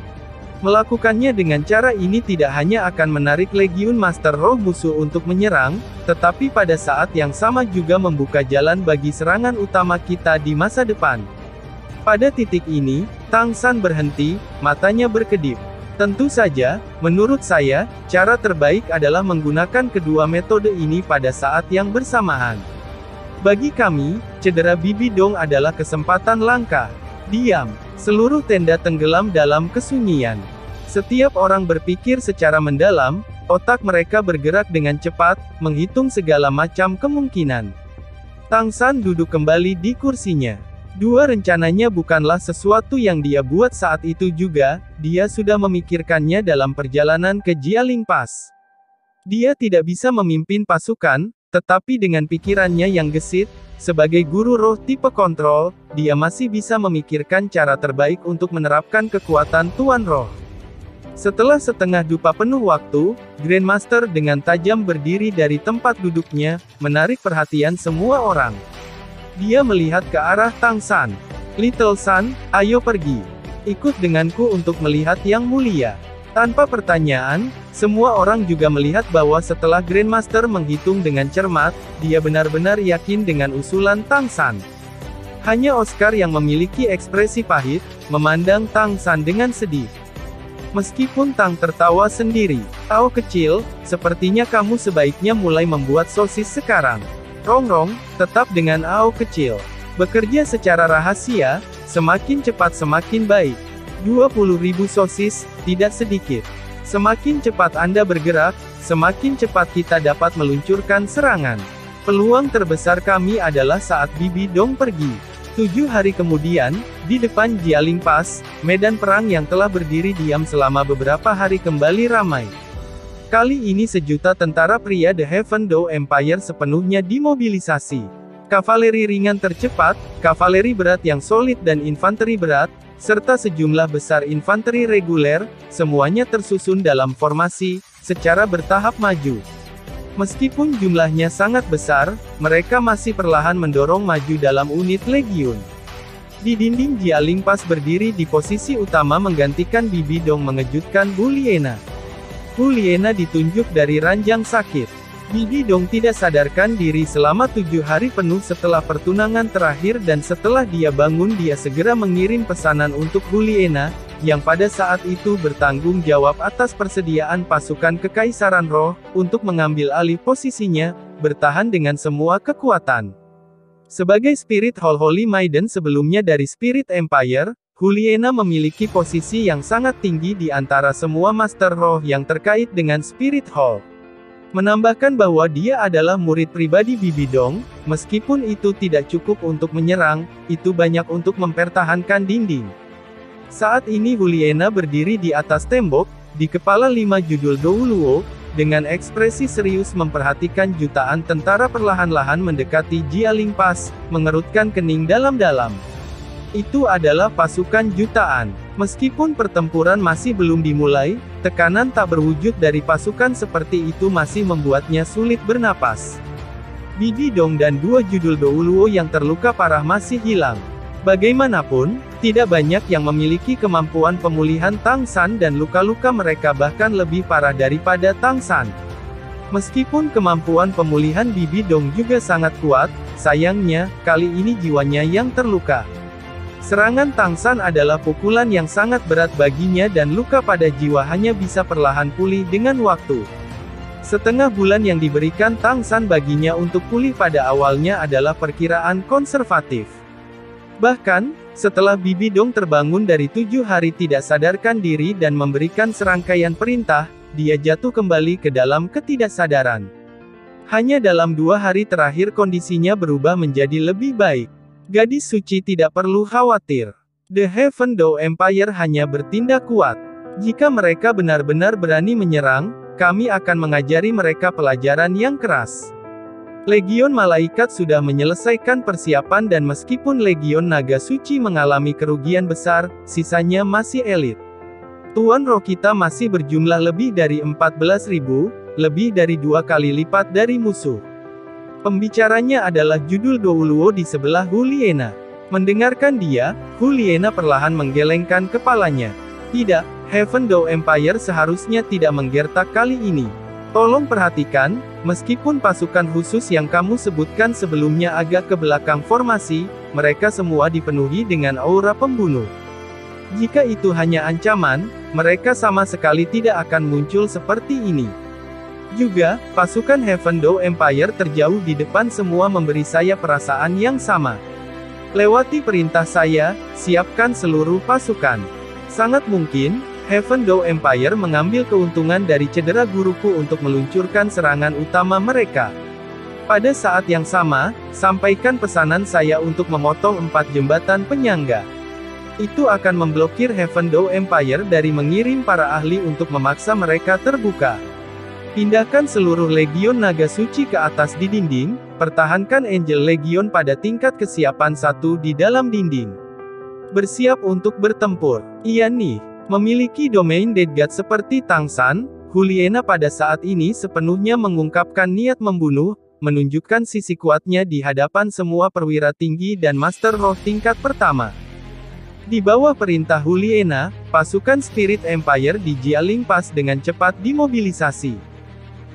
Melakukannya dengan cara ini tidak hanya akan menarik Legiun Master Roh musuh untuk menyerang, tetapi pada saat yang sama juga membuka jalan bagi serangan utama kita di masa depan. Pada titik ini, Tang San berhenti, matanya berkedip. Tentu saja, menurut saya, cara terbaik adalah menggunakan kedua metode ini pada saat yang bersamaan. Bagi kami, cedera Bibi Dong adalah kesempatan langka. Diam. Seluruh tenda tenggelam dalam kesunyian. Setiap orang berpikir secara mendalam, otak mereka bergerak dengan cepat, menghitung segala macam kemungkinan. Tang San duduk kembali di kursinya. Dua rencananya bukanlah sesuatu yang dia buat saat itu juga, dia sudah memikirkannya dalam perjalanan ke Jialing Pass. Dia tidak bisa memimpin pasukan, tetapi dengan pikirannya yang gesit, sebagai guru roh tipe kontrol, dia masih bisa memikirkan cara terbaik untuk menerapkan kekuatan Tuan Roh. Setelah setengah dupa penuh waktu, Grandmaster dengan tajam berdiri dari tempat duduknya, menarik perhatian semua orang. Dia melihat ke arah Tang San. "Little San, ayo pergi. Ikut denganku untuk melihat Yang Mulia." Tanpa pertanyaan, semua orang juga melihat bahwa setelah Grandmaster menghitung dengan cermat, dia benar-benar yakin dengan usulan Tang San. Hanya Oscar yang memiliki ekspresi pahit, memandang Tang San dengan sedih. Meskipun Tang tertawa sendiri, "Ao kecil, sepertinya kamu sebaiknya mulai membuat sosis sekarang." "Rongrong, tetap dengan Ao kecil. Bekerja secara rahasia, semakin cepat semakin baik. 20.000 sosis, tidak sedikit. Semakin cepat Anda bergerak, semakin cepat kita dapat meluncurkan serangan. Peluang terbesar kami adalah saat Bibi Dong pergi." 7 hari kemudian, di depan Jialing Pass, medan perang yang telah berdiri diam selama beberapa hari kembali ramai. Kali ini sejuta tentara pria The Heaven Dao Empire sepenuhnya dimobilisasi. Kavaleri ringan tercepat, kavaleri berat yang solid dan infanteri berat, serta sejumlah besar infanteri reguler, semuanya tersusun dalam formasi, secara bertahap maju. Meskipun jumlahnya sangat besar, mereka masih perlahan mendorong maju dalam unit legiun. Di dinding Jialing Pass berdiri di posisi utama menggantikan Bibi Dong mengejutkan Bu Liena. Bu Liena ditunjuk dari ranjang sakit. Bibi Dong tidak sadarkan diri selama 7 hari penuh setelah pertunangan terakhir dan setelah dia bangun dia segera mengirim pesanan untuk Bu Liena, yang pada saat itu bertanggung jawab atas persediaan pasukan Kekaisaran Roh, untuk mengambil alih posisinya, bertahan dengan semua kekuatan. Sebagai Spirit Hall Holy Maiden sebelumnya dari Spirit Empire, Juliana memiliki posisi yang sangat tinggi di antara semua Master Roh yang terkait dengan Spirit Hall. Menambahkan bahwa dia adalah murid pribadi Bibi Dong, meskipun itu tidak cukup untuk menyerang, itu banyak untuk mempertahankan dinding. Saat ini Juliana berdiri di atas tembok, di kepala 5 judul Douluo, dengan ekspresi serius memperhatikan jutaan tentara perlahan-lahan mendekati Jialing Pass, mengerutkan kening dalam-dalam. Itu adalah pasukan jutaan. Meskipun pertempuran masih belum dimulai, tekanan tak berwujud dari pasukan seperti itu masih membuatnya sulit bernapas. Bibi Dong dan 2 judul Douluo yang terluka parah masih hilang. Bagaimanapun, tidak banyak yang memiliki kemampuan pemulihan Tang San dan luka-luka mereka bahkan lebih parah daripada Tang San. Meskipun kemampuan pemulihan Bibi Dong juga sangat kuat, sayangnya, kali ini jiwanya yang terluka. Serangan Tang San adalah pukulan yang sangat berat baginya dan luka pada jiwa hanya bisa perlahan pulih dengan waktu. Setengah bulan yang diberikan Tang San baginya untuk pulih pada awalnya adalah perkiraan konservatif. Bahkan, setelah Bibi Dong terbangun dari 7 hari tidak sadarkan diri dan memberikan serangkaian perintah, dia jatuh kembali ke dalam ketidaksadaran. Hanya dalam 2 hari terakhir kondisinya berubah menjadi lebih baik. Gadis suci tidak perlu khawatir. The Heaven Dao Empire hanya bertindak kuat. Jika mereka benar-benar berani menyerang, kami akan mengajari mereka pelajaran yang keras. Legion Malaikat sudah menyelesaikan persiapan dan meskipun Legion Naga Suci mengalami kerugian besar, sisanya masih elit. Tuan Roh kita masih berjumlah lebih dari 14.000, lebih dari 2 kali lipat dari musuh. Pembicaranya adalah judul Douluo di sebelah Juliana. Mendengarkan dia, Juliana perlahan menggelengkan kepalanya. Tidak, Heaven Dao Empire seharusnya tidak menggertak kali ini. Tolong perhatikan, meskipun pasukan khusus yang kamu sebutkan sebelumnya agak ke belakang formasi, mereka semua dipenuhi dengan aura pembunuh. Jika itu hanya ancaman, mereka sama sekali tidak akan muncul seperti ini. Juga, pasukan Heaven Dao Empire terjauh di depan semua memberi saya perasaan yang sama. Lewati perintah saya, siapkan seluruh pasukan. Sangat mungkin, Heaven Dao Empire mengambil keuntungan dari cedera guruku untuk meluncurkan serangan utama mereka. Pada saat yang sama, sampaikan pesanan saya untuk memotong 4 jembatan penyangga. Itu akan memblokir Heaven Dao Empire dari mengirim para ahli untuk memaksa mereka terbuka. Pindahkan seluruh Legion Naga Suci ke atas di dinding, pertahankan Angel Legion pada tingkat kesiapan 1 di dalam dinding. Bersiap untuk bertempur. Iya nih. Memiliki domain Dead God seperti Tang San, Huliena pada saat ini sepenuhnya mengungkapkan niat membunuh, menunjukkan sisi kuatnya di hadapan semua perwira tinggi dan Master Roh tingkat pertama. Di bawah perintah Huliena, pasukan Spirit Empire di Jialing Pass dengan cepat dimobilisasi.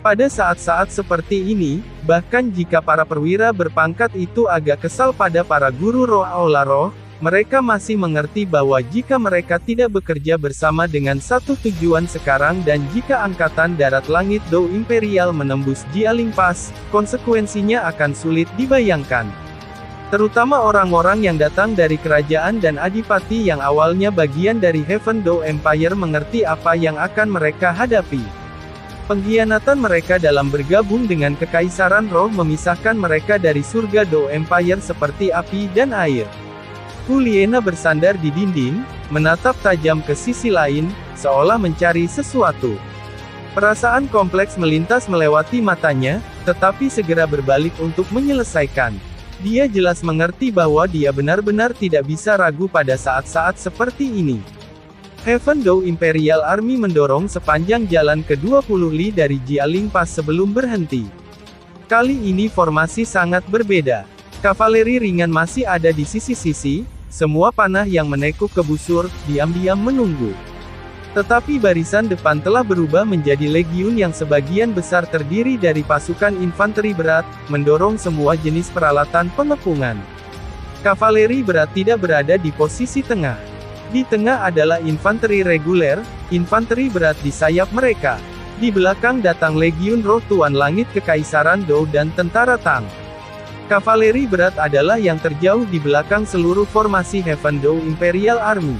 Pada saat-saat seperti ini, bahkan jika para perwira berpangkat itu agak kesal pada para guru roh Aula Roh, mereka masih mengerti bahwa jika mereka tidak bekerja bersama dengan satu tujuan sekarang dan jika Angkatan Darat Langit Dou Imperial menembus Jialing Pass, konsekuensinya akan sulit dibayangkan. Terutama orang-orang yang datang dari kerajaan dan adipati yang awalnya bagian dari Heaven Dou Empire mengerti apa yang akan mereka hadapi. Pengkhianatan mereka dalam bergabung dengan Kekaisaran Roh memisahkan mereka dari surga Dou Empire seperti api dan air. Huliena bersandar di dinding, menatap tajam ke sisi lain, seolah mencari sesuatu. Perasaan kompleks melintas melewati matanya, tetapi segera berbalik untuk menyelesaikan. Dia jelas mengerti bahwa dia benar-benar tidak bisa ragu pada saat-saat seperti ini. Heaven Dou Imperial Army mendorong sepanjang jalan ke-20 li dari Jialing Pass sebelum berhenti. Kali ini formasi sangat berbeda. Kavaleri ringan masih ada di sisi-sisi, semua panah yang menekuk ke busur, diam-diam menunggu. Tetapi barisan depan telah berubah menjadi legiun yang sebagian besar terdiri dari pasukan infanteri berat, mendorong semua jenis peralatan pengepungan. Kavaleri berat tidak berada di posisi tengah. Di tengah adalah infanteri reguler, infanteri berat di sayap mereka. Di belakang datang legiun roh Tuan Langit Kekaisaran Dou dan tentara Tang. Kavaleri berat adalah yang terjauh di belakang seluruh formasi Heaven Dou Imperial Army.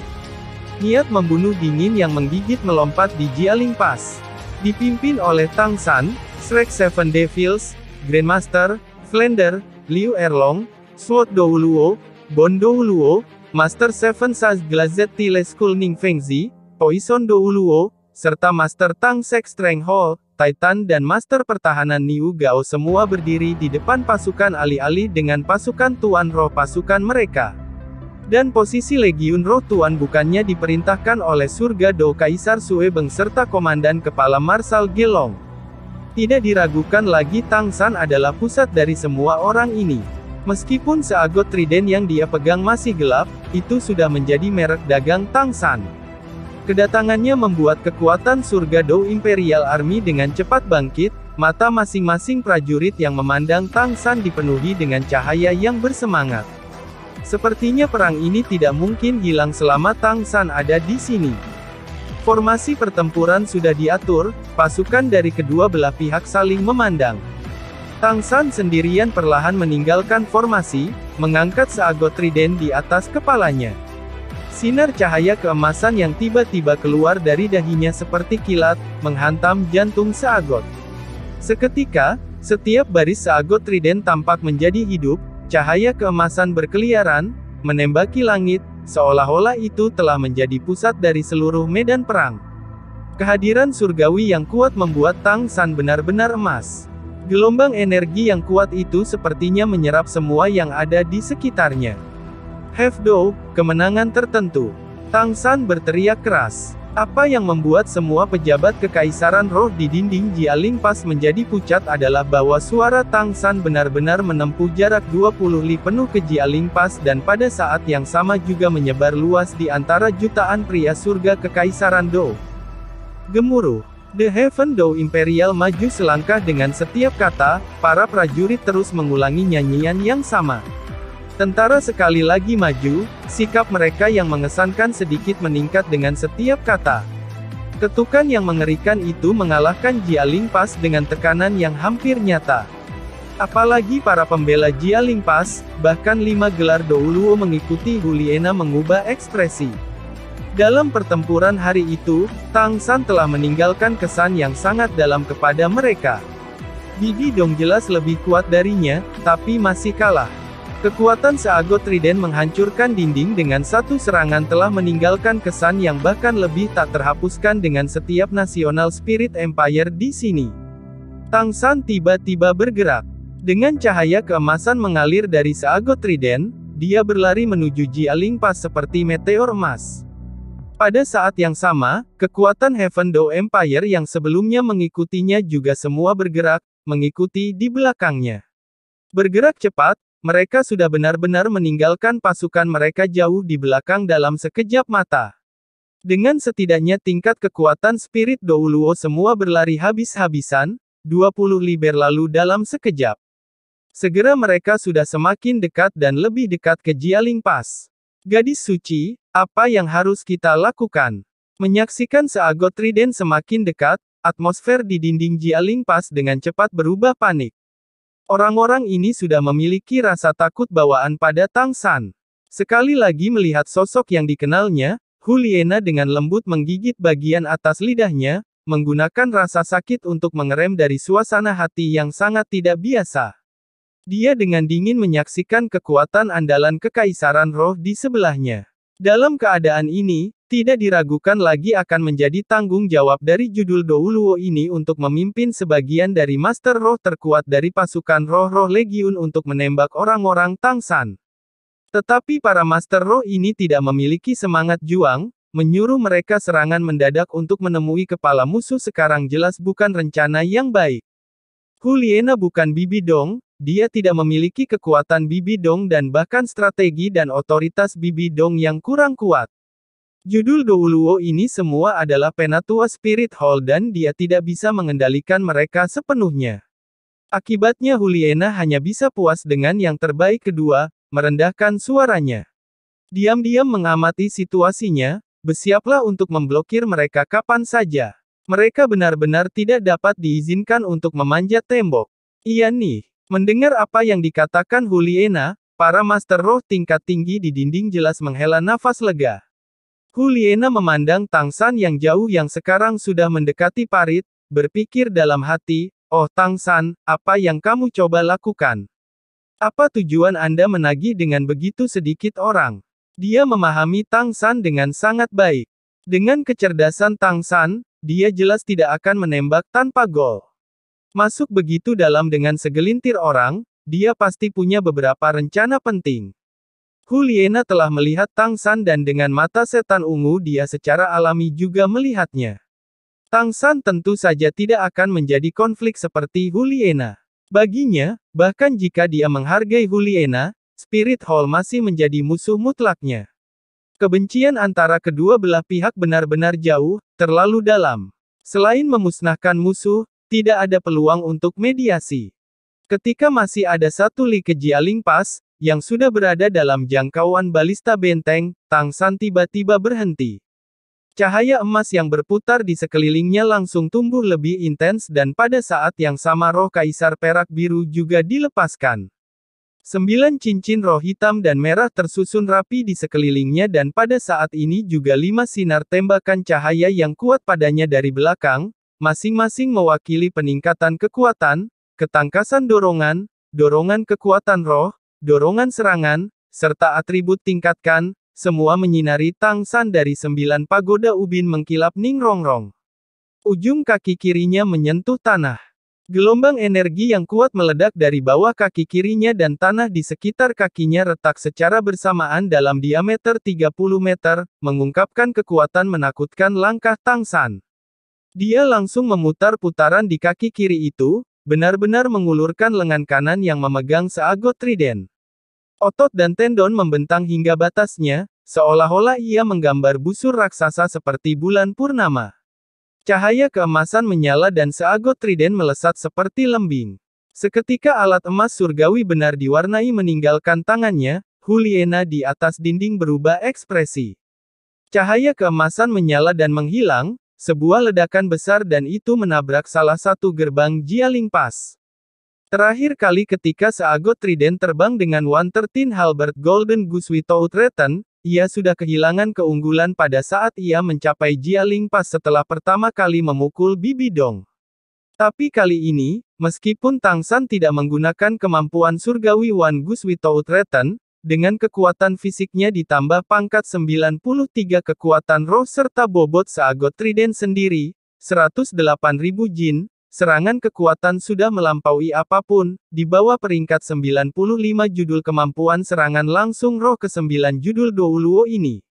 Niat membunuh dingin yang menggigit melompat di Jialing Pass. Dipimpin oleh Tang San, Shrek Seven Devils, Grandmaster, Flander, Liu Erlong, Sword Dou Luo, Bon Dou Luo, Master Seven Sage Glazed Tile Skull Ning Fengzi, Poison Dou Luo, serta Master Tang Sek Strength Hall, Titan dan Master Pertahanan Niu Gao semua berdiri di depan pasukan alih-alih dengan pasukan Tuan Roh pasukan mereka. Dan posisi Legiun Roh Tuan bukannya diperintahkan oleh Surga Dou Kaisar Sue Beng serta Komandan Kepala Marsal Gelong. Tidak diragukan lagi Tang San adalah pusat dari semua orang ini. Meskipun seagot trident yang dia pegang masih gelap, itu sudah menjadi merek dagang Tang San. Kedatangannya membuat kekuatan surga Dou Imperial Army dengan cepat bangkit, mata masing-masing prajurit yang memandang Tang San dipenuhi dengan cahaya yang bersemangat. Sepertinya perang ini tidak mungkin hilang selama Tang San ada di sini. Formasi pertempuran sudah diatur, pasukan dari kedua belah pihak saling memandang. Tang San sendirian perlahan meninggalkan formasi, mengangkat seagot trident di atas kepalanya. Sinar cahaya keemasan yang tiba-tiba keluar dari dahinya seperti kilat, menghantam jantung seagot. Seketika, setiap baris seagot trident tampak menjadi hidup, cahaya keemasan berkeliaran, menembaki langit, seolah-olah itu telah menjadi pusat dari seluruh medan perang. Kehadiran surgawi yang kuat membuat Tang San benar-benar emas. Gelombang energi yang kuat itu sepertinya menyerap semua yang ada di sekitarnya. Have Dou, kemenangan tertentu. Tang San berteriak keras. Apa yang membuat semua pejabat Kekaisaran Roh di dinding Jialing Pass menjadi pucat adalah bahwa suara Tang San benar-benar menempuh jarak 20 li penuh ke Jialing Pass dan pada saat yang sama juga menyebar luas di antara jutaan pria surga Kekaisaran Dou. Gemuruh. The Heaven Dou Imperial maju selangkah dengan setiap kata, para prajurit terus mengulangi nyanyian yang sama. Tentara sekali lagi maju, sikap mereka yang mengesankan sedikit meningkat dengan setiap kata. Ketukan yang mengerikan itu mengalahkan Jialing Pass dengan tekanan yang hampir nyata. Apalagi para pembela Jialing Pass, bahkan 5 gelar Dou Luo mengikuti Huliena mengubah ekspresi. Dalam pertempuran hari itu, Tang San telah meninggalkan kesan yang sangat dalam kepada mereka. Bibi Dong jelas lebih kuat darinya, tapi masih kalah. Kekuatan seagot trident menghancurkan dinding dengan satu serangan telah meninggalkan kesan yang bahkan lebih tak terhapuskan dengan setiap nasional Spirit Empire di sini. Tang San tiba-tiba bergerak. Dengan cahaya keemasan mengalir dari seagot trident, dia berlari menuju Jialing Pass seperti meteor emas. Pada saat yang sama, kekuatan Heaven Door Empire yang sebelumnya mengikutinya juga semua bergerak, mengikuti di belakangnya. Bergerak cepat, mereka sudah benar-benar meninggalkan pasukan mereka jauh di belakang dalam sekejap mata. Dengan setidaknya tingkat kekuatan Spirit Douluo semua berlari habis-habisan, 20 liber lalu dalam sekejap. Segera mereka sudah semakin dekat dan lebih dekat ke Jialing Pass. Gadis suci, apa yang harus kita lakukan? Menyaksikan seagot trident semakin dekat, atmosfer di dinding Jialing Pass dengan cepat berubah panik. Orang-orang ini sudah memiliki rasa takut bawaan pada Tang San. Sekali lagi melihat sosok yang dikenalnya, Huliena dengan lembut menggigit bagian atas lidahnya, menggunakan rasa sakit untuk mengerem dari suasana hati yang sangat tidak biasa. Dia dengan dingin menyaksikan kekuatan andalan kekaisaran roh di sebelahnya. Dalam keadaan ini, tidak diragukan lagi akan menjadi tanggung jawab dari judul Douluo ini untuk memimpin sebagian dari Master Roh terkuat dari pasukan roh-roh Legiun untuk menembak orang-orang Tang San. Tetapi para Master Roh ini tidak memiliki semangat juang, menyuruh mereka serangan mendadak untuk menemui kepala musuh sekarang jelas bukan rencana yang baik. Huliena bukan Bibi Dong. Dia tidak memiliki kekuatan Bibi Dong dan bahkan strategi dan otoritas Bibi Dong yang kurang kuat. Judul Douluo ini semua adalah Penatua Spirit Hall dan dia tidak bisa mengendalikan mereka sepenuhnya. Akibatnya Huliena hanya bisa puas dengan yang terbaik kedua, merendahkan suaranya. Diam-diam mengamati situasinya, bersiaplah untuk memblokir mereka kapan saja. Mereka benar-benar tidak dapat diizinkan untuk memanjat tembok. Iya nih. Mendengar apa yang dikatakan Huliena, para Master Roh tingkat tinggi di dinding jelas menghela nafas lega. Huliena memandang Tang San yang jauh yang sekarang sudah mendekati parit, berpikir dalam hati, "Oh Tang San, apa yang kamu coba lakukan? Apa tujuan Anda menagih dengan begitu sedikit orang?" Dia memahami Tang San dengan sangat baik. Dengan kecerdasan Tang San, dia jelas tidak akan menembak tanpa gol. Masuk begitu dalam dengan segelintir orang, dia pasti punya beberapa rencana penting. Huliena telah melihat Tang San dan dengan mata setan ungu dia secara alami juga melihatnya. Tang San tentu saja tidak akan menjadi konflik seperti Huliena. Baginya, bahkan jika dia menghargai Huliena, Spirit Hall masih menjadi musuh mutlaknya. Kebencian antara kedua belah pihak benar-benar jauh, terlalu dalam. Selain memusnahkan musuh, tidak ada peluang untuk mediasi. Ketika masih ada satu li ke Jialing Pass, yang sudah berada dalam jangkauan balista benteng, Tang San tiba-tiba berhenti. Cahaya emas yang berputar di sekelilingnya langsung tumbuh lebih intens dan pada saat yang sama roh kaisar perak biru juga dilepaskan. 9 cincin roh hitam dan merah tersusun rapi di sekelilingnya dan pada saat ini juga 5 sinar tembakan cahaya yang kuat padanya dari belakang, masing-masing mewakili peningkatan kekuatan, ketangkasan dorongan, dorongan kekuatan roh, dorongan serangan, serta atribut tingkatkan, semua menyinari Tang San dari 9 pagoda ubin mengkilap ningrongrong. Ujung kaki kirinya menyentuh tanah. Gelombang energi yang kuat meledak dari bawah kaki kirinya dan tanah di sekitar kakinya retak secara bersamaan dalam diameter 30 meter, mengungkapkan kekuatan menakutkan langkah Tang San. Dia langsung memutar putaran di kaki kiri itu, benar-benar mengulurkan lengan kanan yang memegang seagot trident. Otot dan tendon membentang hingga batasnya, seolah-olah ia menggambar busur raksasa seperti bulan purnama. Cahaya keemasan menyala dan seagot trident melesat seperti lembing. Seketika alat emas surgawi benar diwarnai meninggalkan tangannya, Huliena di atas dinding berubah ekspresi. Cahaya keemasan menyala dan menghilang, sebuah ledakan besar dan itu menabrak salah satu gerbang Jialing Pass. Terakhir kali ketika seagot trident terbang dengan 113 Halberd Golden Goose Without Return, ia sudah kehilangan keunggulan pada saat ia mencapai Jialing Pass setelah pertama kali memukul Bibi Dong. Tapi kali ini, meskipun Tang San tidak menggunakan kemampuan surgawi One Goose Without Return, dengan kekuatan fisiknya ditambah pangkat 93 kekuatan roh serta bobot seagot trident sendiri, 108.000 jin, serangan kekuatan sudah melampaui apapun, di bawah peringkat 95 judul kemampuan serangan langsung roh ke-9 judul Douluo ini.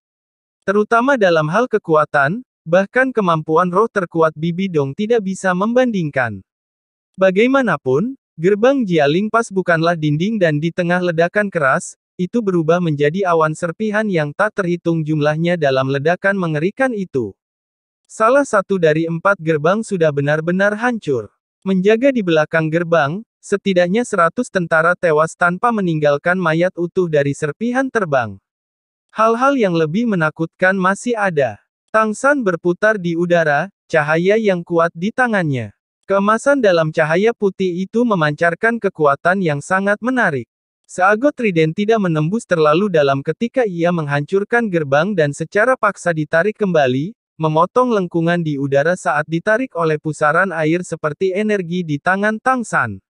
Terutama dalam hal kekuatan, bahkan kemampuan roh terkuat Bibi Dong tidak bisa membandingkan. Bagaimanapun, gerbang Jialing Pass bukanlah dinding dan di tengah ledakan keras, itu berubah menjadi awan serpihan yang tak terhitung jumlahnya dalam ledakan mengerikan itu. Salah satu dari 4 gerbang sudah benar-benar hancur. Menjaga di belakang gerbang, setidaknya 100 tentara tewas tanpa meninggalkan mayat utuh dari serpihan terbang. Hal-hal yang lebih menakutkan masih ada. Tang San berputar di udara, cahaya yang kuat di tangannya. Keemasan dalam cahaya putih itu memancarkan kekuatan yang sangat menarik. Seagot trident tidak menembus terlalu dalam ketika ia menghancurkan gerbang dan secara paksa ditarik kembali, memotong lengkungan di udara saat ditarik oleh pusaran air seperti energi di tangan Tang San.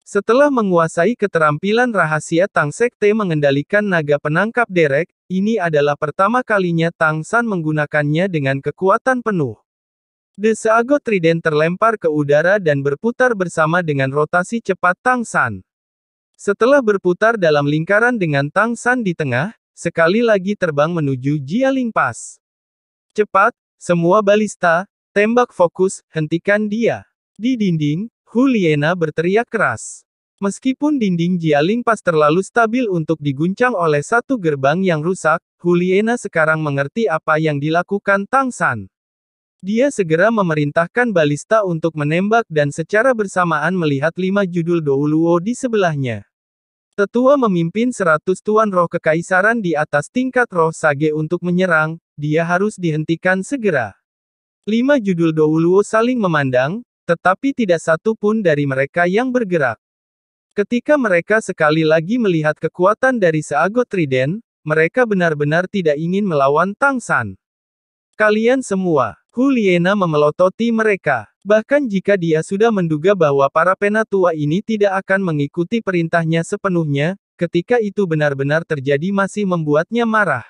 Setelah menguasai keterampilan rahasia Tang Sekte mengendalikan naga penangkap derek, ini adalah pertama kalinya Tang San menggunakannya dengan kekuatan penuh. The Seagot Trident terlempar ke udara dan berputar bersama dengan rotasi cepat Tang San. Setelah berputar dalam lingkaran dengan Tang San di tengah, sekali lagi terbang menuju Jialing Pass. Cepat, semua balista, tembak fokus, hentikan dia. Di dinding, Hu Liena berteriak keras. Meskipun dinding Jialing Pass terlalu stabil untuk diguncang oleh satu gerbang yang rusak, Hu Liena sekarang mengerti apa yang dilakukan Tang San. Dia segera memerintahkan balista untuk menembak dan secara bersamaan melihat 5 judul Douluo di sebelahnya. Tetua memimpin 100 tuan roh kekaisaran di atas tingkat roh Sage untuk menyerang, dia harus dihentikan segera. 5 judul Douluo saling memandang, tetapi tidak satu pun dari mereka yang bergerak. Ketika mereka sekali lagi melihat kekuatan dari Seagot Trident, mereka benar-benar tidak ingin melawan Tang San. Kalian semua, Hu Liena memelototi mereka. Bahkan jika dia sudah menduga bahwa para penatua ini tidak akan mengikuti perintahnya sepenuhnya, ketika itu benar-benar terjadi masih membuatnya marah.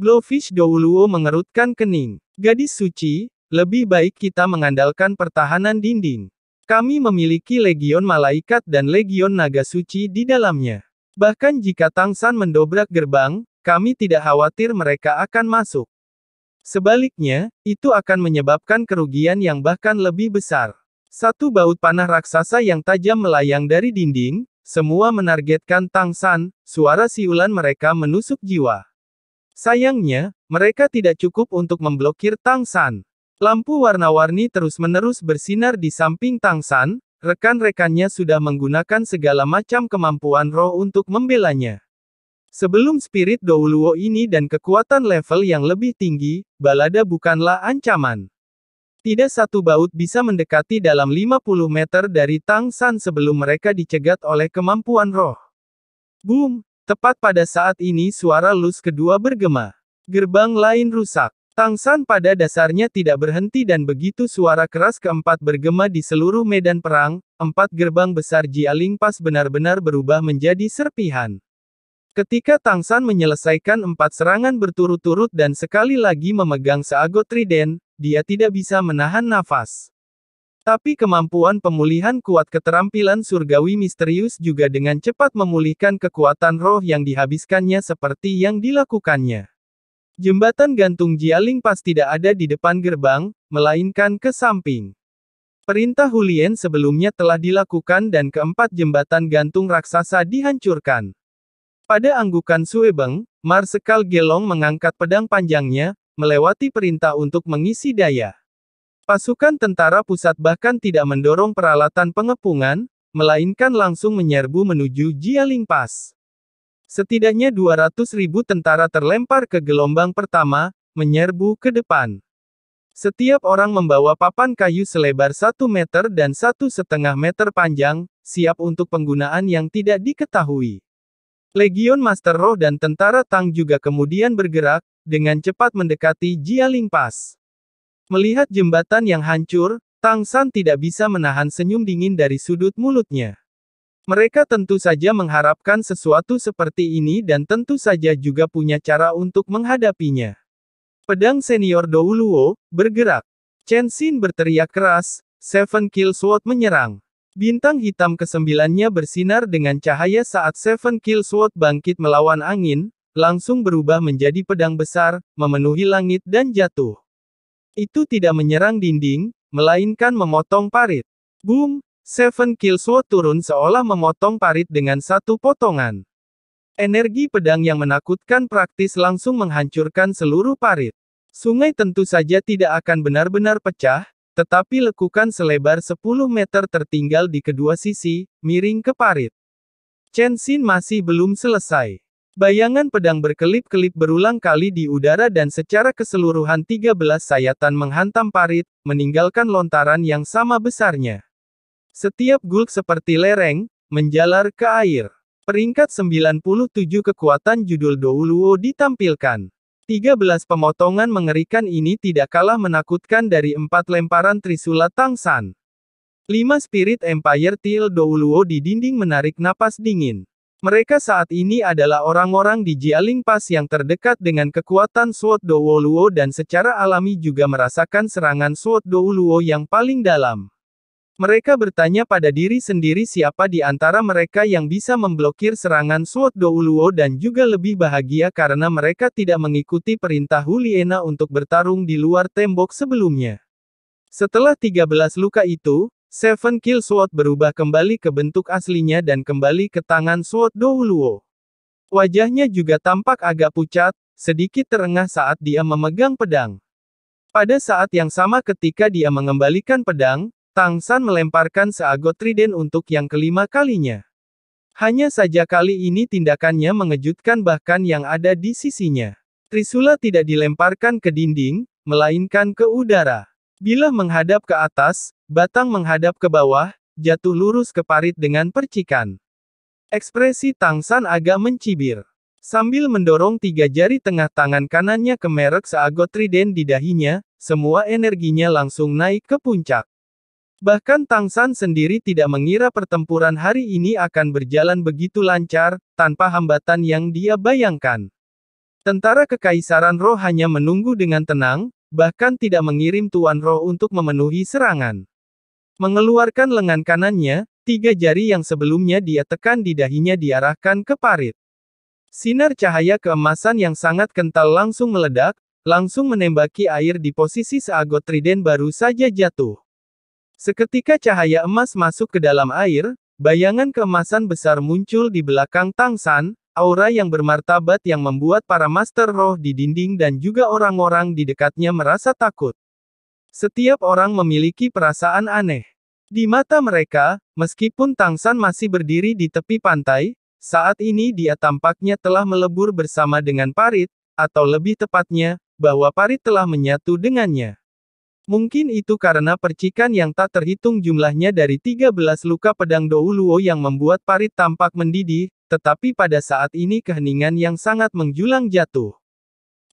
Blowfish Douluo mengerutkan kening. Gadis suci, lebih baik kita mengandalkan pertahanan dinding. Kami memiliki legion malaikat dan legion naga suci di dalamnya. Bahkan jika Tang San mendobrak gerbang, kami tidak khawatir mereka akan masuk. Sebaliknya, itu akan menyebabkan kerugian yang bahkan lebih besar. Satu baut panah raksasa yang tajam melayang dari dinding, semua menargetkan Tang San, suara siulan mereka menusuk jiwa. Sayangnya, mereka tidak cukup untuk memblokir Tang San. Lampu warna-warni terus-menerus bersinar di samping Tang San, rekan-rekannya sudah menggunakan segala macam kemampuan roh untuk membelanya. Sebelum spirit Douluo ini dan kekuatan level yang lebih tinggi, balada bukanlah ancaman. Tidak satu baut bisa mendekati dalam 50 meter dari Tang San sebelum mereka dicegat oleh kemampuan roh. Boom! Tepat pada saat ini suara lus kedua bergema. Gerbang lain rusak. Tang San pada dasarnya tidak berhenti dan begitu suara keras keempat bergema di seluruh medan perang, 4 gerbang besar Jialing Pass benar-benar berubah menjadi serpihan. Ketika Tang San menyelesaikan 4 serangan berturut-turut dan sekali lagi memegang Seagot Trident, dia tidak bisa menahan nafas. Tapi kemampuan pemulihan kuat keterampilan surgawi misterius juga dengan cepat memulihkan kekuatan roh yang dihabiskannya seperti yang dilakukannya. Jembatan gantung Jialing Pass tidak ada di depan gerbang, melainkan ke samping. Perintah Hulien sebelumnya telah dilakukan dan keempat jembatan gantung raksasa dihancurkan. Pada anggukan Suebeng, Marsekal Gelong mengangkat pedang panjangnya, melewati perintah untuk mengisi daya. Pasukan tentara pusat bahkan tidak mendorong peralatan pengepungan, melainkan langsung menyerbu menuju Jialing Pass. Setidaknya 200.000 tentara terlempar ke gelombang pertama, menyerbu ke depan. Setiap orang membawa papan kayu selebar 1 meter dan 1,5 meter panjang, siap untuk penggunaan yang tidak diketahui. Legion Master Roh dan tentara Tang juga kemudian bergerak, dengan cepat mendekati Jialing Pass. Melihat jembatan yang hancur, Tang San tidak bisa menahan senyum dingin dari sudut mulutnya. Mereka tentu saja mengharapkan sesuatu seperti ini dan tentu saja juga punya cara untuk menghadapinya. Pedang senior Douluo, bergerak. Chen Xin berteriak keras, Seven Kill Sword menyerang. Bintang hitam ke-9-nya bersinar dengan cahaya saat Seven Kill Sword bangkit melawan angin, langsung berubah menjadi pedang besar, memenuhi langit dan jatuh. Itu tidak menyerang dinding, melainkan memotong parit. Boom! Seven Kill Sword turun seolah memotong parit dengan satu potongan. Energi pedang yang menakutkan praktis langsung menghancurkan seluruh parit. Sungai tentu saja tidak akan benar-benar pecah, tetapi lekukan selebar 10 meter tertinggal di kedua sisi, miring ke parit. Chen Xin masih belum selesai. Bayangan pedang berkelip-kelip berulang kali di udara dan secara keseluruhan 13 sayatan menghantam parit, meninggalkan lontaran yang sama besarnya. Setiap gulk seperti lereng, menjalar ke air. Peringkat 97 kekuatan judul Douluo ditampilkan. 13 pemotongan mengerikan ini tidak kalah menakutkan dari 4 lemparan Trisula Tangsan. 5 Spirit Empire Til Douluo di dinding menarik napas dingin. Mereka saat ini adalah orang-orang di Jialing Pass yang terdekat dengan kekuatan Sword Douluo dan secara alami juga merasakan serangan Sword Douluo yang paling dalam. Mereka bertanya pada diri sendiri siapa di antara mereka yang bisa memblokir serangan Sword Douluo dan juga lebih bahagia karena mereka tidak mengikuti perintah Huliena untuk bertarung di luar tembok sebelumnya. Setelah 13 luka itu, Seven Kill Sword berubah kembali ke bentuk aslinya dan kembali ke tangan Sword Douluo. Wajahnya juga tampak agak pucat, sedikit terengah saat dia memegang pedang. Pada saat yang sama ketika dia mengembalikan pedang, Tangsan melemparkan seagot trident untuk yang kelima kalinya. Hanya saja kali ini tindakannya mengejutkan bahkan yang ada di sisinya. Trisula tidak dilemparkan ke dinding, melainkan ke udara. Bila menghadap ke atas, batang menghadap ke bawah, jatuh lurus ke parit dengan percikan. Ekspresi Tangsan agak mencibir. Sambil mendorong 3 jari tengah tangan kanannya ke merek seagot trident di dahinya, semua energinya langsung naik ke puncak. Bahkan Tangsan sendiri tidak mengira pertempuran hari ini akan berjalan begitu lancar, tanpa hambatan yang dia bayangkan. Tentara Kekaisaran Roh hanya menunggu dengan tenang, bahkan tidak mengirim Tuan Roh untuk memenuhi serangan. Mengeluarkan lengan kanannya, 3 jari yang sebelumnya dia tekan di dahinya diarahkan ke parit. Sinar cahaya keemasan yang sangat kental langsung meledak, langsung menembaki air di posisi seagot trident baru saja jatuh. Seketika cahaya emas masuk ke dalam air, bayangan keemasan besar muncul di belakang Tangsan, aura yang bermartabat yang membuat para master roh di dinding dan juga orang-orang di dekatnya merasa takut. Setiap orang memiliki perasaan aneh. Di mata mereka, meskipun Tangsan masih berdiri di tepi pantai, saat ini dia tampaknya telah melebur bersama dengan parit, atau lebih tepatnya, bahwa parit telah menyatu dengannya. Mungkin itu karena percikan yang tak terhitung jumlahnya dari 13 luka pedang Douluo yang membuat parit tampak mendidih, tetapi pada saat ini keheningan yang sangat menjulang jatuh.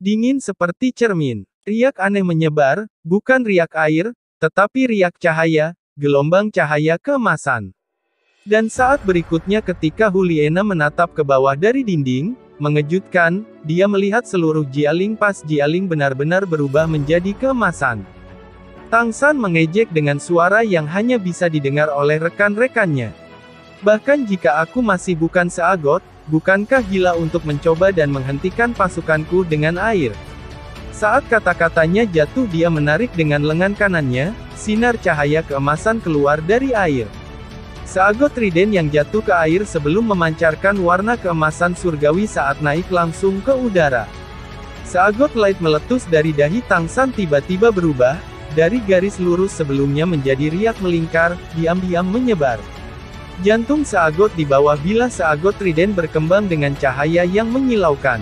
Dingin seperti cermin. Riak aneh menyebar, bukan riak air, tetapi riak cahaya, gelombang cahaya keemasan. Dan saat berikutnya ketika Huliena menatap ke bawah dari dinding, mengejutkan, dia melihat seluruh Jialing Pass Jialing benar-benar berubah menjadi keemasan. Tangsan mengejek dengan suara yang hanya bisa didengar oleh rekan-rekannya. Bahkan jika aku masih bukan seagot, bukankah gila untuk mencoba dan menghentikan pasukanku dengan air? Saat kata-katanya jatuh dia menarik dengan lengan kanannya, sinar cahaya keemasan keluar dari air. Seagot trident yang jatuh ke air sebelum memancarkan warna keemasan surgawi saat naik langsung ke udara. Seagot light meletus dari dahi Tangsan tiba-tiba berubah, dari garis lurus sebelumnya menjadi riak melingkar, diam-diam menyebar. Jantung seagot di bawah bilah seagot trident berkembang dengan cahaya yang menyilaukan.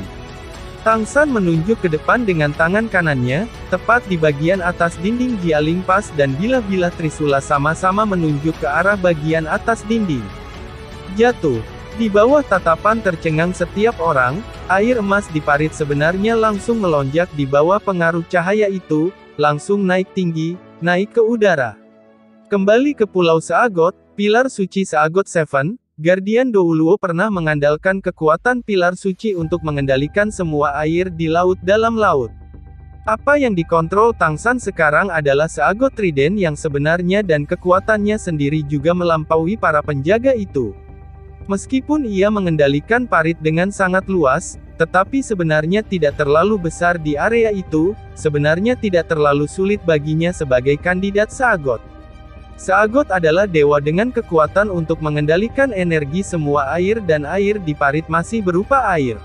Tangsan menunjuk ke depan dengan tangan kanannya, tepat di bagian atas dinding Jialing Pass dan bilah-bilah Trisula sama-sama menunjuk ke arah bagian atas dinding. Jatuh. Di bawah tatapan tercengang setiap orang, air emas di parit sebenarnya langsung melonjak di bawah pengaruh cahaya itu, langsung naik tinggi, naik ke udara. Kembali ke Pulau Seagot, Pilar Suci Seagot Seven, Guardian Douluo pernah mengandalkan kekuatan pilar suci untuk mengendalikan semua air di laut dalam laut. Apa yang dikontrol Tangsan sekarang adalah seagot trident yang sebenarnya dan kekuatannya sendiri juga melampaui para penjaga itu. Meskipun ia mengendalikan parit dengan sangat luas, tetapi sebenarnya tidak terlalu besar di area itu, sebenarnya tidak terlalu sulit baginya sebagai kandidat Seagot. Seagot adalah dewa dengan kekuatan untuk mengendalikan energi semua air dan air di parit masih berupa air.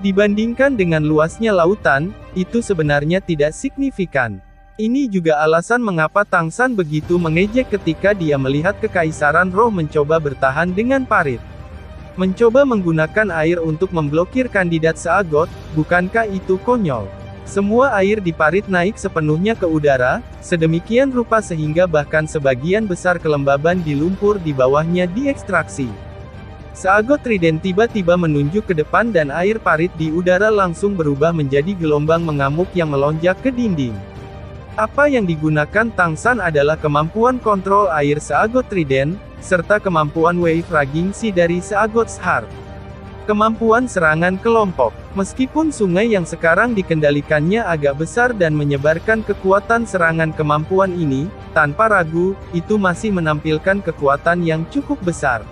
Dibandingkan dengan luasnya lautan, itu sebenarnya tidak signifikan. Ini juga alasan mengapa Tang San begitu mengejek ketika dia melihat Kekaisaran Roh mencoba bertahan dengan parit. Mencoba menggunakan air untuk memblokir kandidat Seagot, bukankah itu konyol? Semua air di parit naik sepenuhnya ke udara, sedemikian rupa sehingga bahkan sebagian besar kelembaban di lumpur di bawahnya diekstraksi. Seagot Trident tiba-tiba menunjuk ke depan dan air parit di udara langsung berubah menjadi gelombang mengamuk yang melonjak ke dinding. Apa yang digunakan Tang San adalah kemampuan kontrol air Seagot Trident, serta kemampuan wave ragingsi dari Seagot's Heart. Kemampuan serangan kelompok. Meskipun sungai yang sekarang dikendalikannya agak besar dan menyebarkan kekuatan serangan kemampuan ini, tanpa ragu, itu masih menampilkan kekuatan yang cukup besar.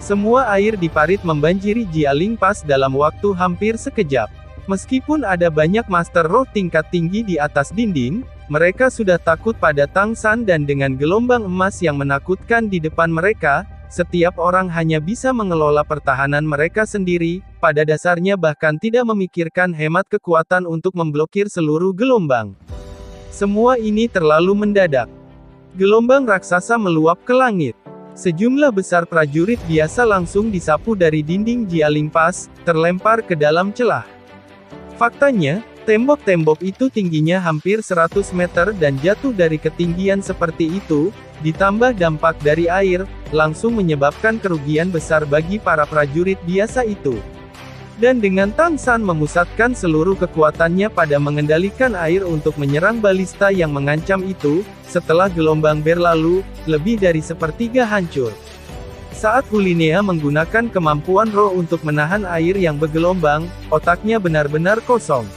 Semua air di parit membanjiri Jialing Pass dalam waktu hampir sekejap. Meskipun ada banyak Master Roh tingkat tinggi di atas dinding, mereka sudah takut pada Tang San dan dengan gelombang emas yang menakutkan di depan mereka, setiap orang hanya bisa mengelola pertahanan mereka sendiri, pada dasarnya bahkan tidak memikirkan hemat kekuatan untuk memblokir seluruh gelombang. Semua ini terlalu mendadak. Gelombang raksasa meluap ke langit. Sejumlah besar prajurit biasa langsung disapu dari dinding Jialing Pass, terlempar ke dalam celah. Faktanya, tembok-tembok itu tingginya hampir 100 meter dan jatuh dari ketinggian seperti itu, ditambah dampak dari air, langsung menyebabkan kerugian besar bagi para prajurit biasa itu. Dan dengan Tang San memusatkan seluruh kekuatannya pada mengendalikan air untuk menyerang balista yang mengancam itu, setelah gelombang berlalu, lebih dari sepertiga hancur. Saat Hulinea menggunakan kemampuan roh untuk menahan air yang bergelombang, otaknya benar-benar kosong.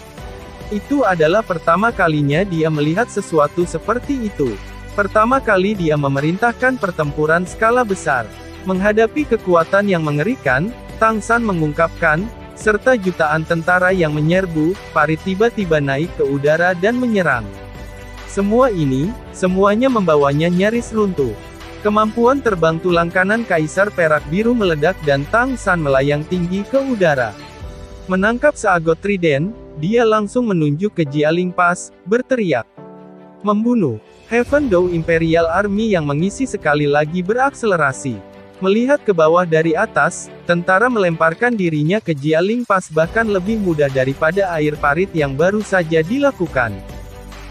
Itu adalah pertama kalinya dia melihat sesuatu seperti itu. Pertama kali dia memerintahkan pertempuran skala besar. Menghadapi kekuatan yang mengerikan, Tang San mengungkapkan, serta jutaan tentara yang menyerbu, parit tiba-tiba naik ke udara dan menyerang. Semua ini, semuanya membawanya nyaris runtuh. Kemampuan terbang tulang kanan Kaisar Perak Biru meledak dan Tang San melayang tinggi ke udara. Menangkap Seagot Trident, dia langsung menunjuk ke Jialing Pass, berteriak. Membunuh. Heaven Dou Imperial Army yang mengisi sekali lagi berakselerasi. Melihat ke bawah dari atas, tentara melemparkan dirinya ke Jialing Pass bahkan lebih mudah daripada air parit yang baru saja dilakukan.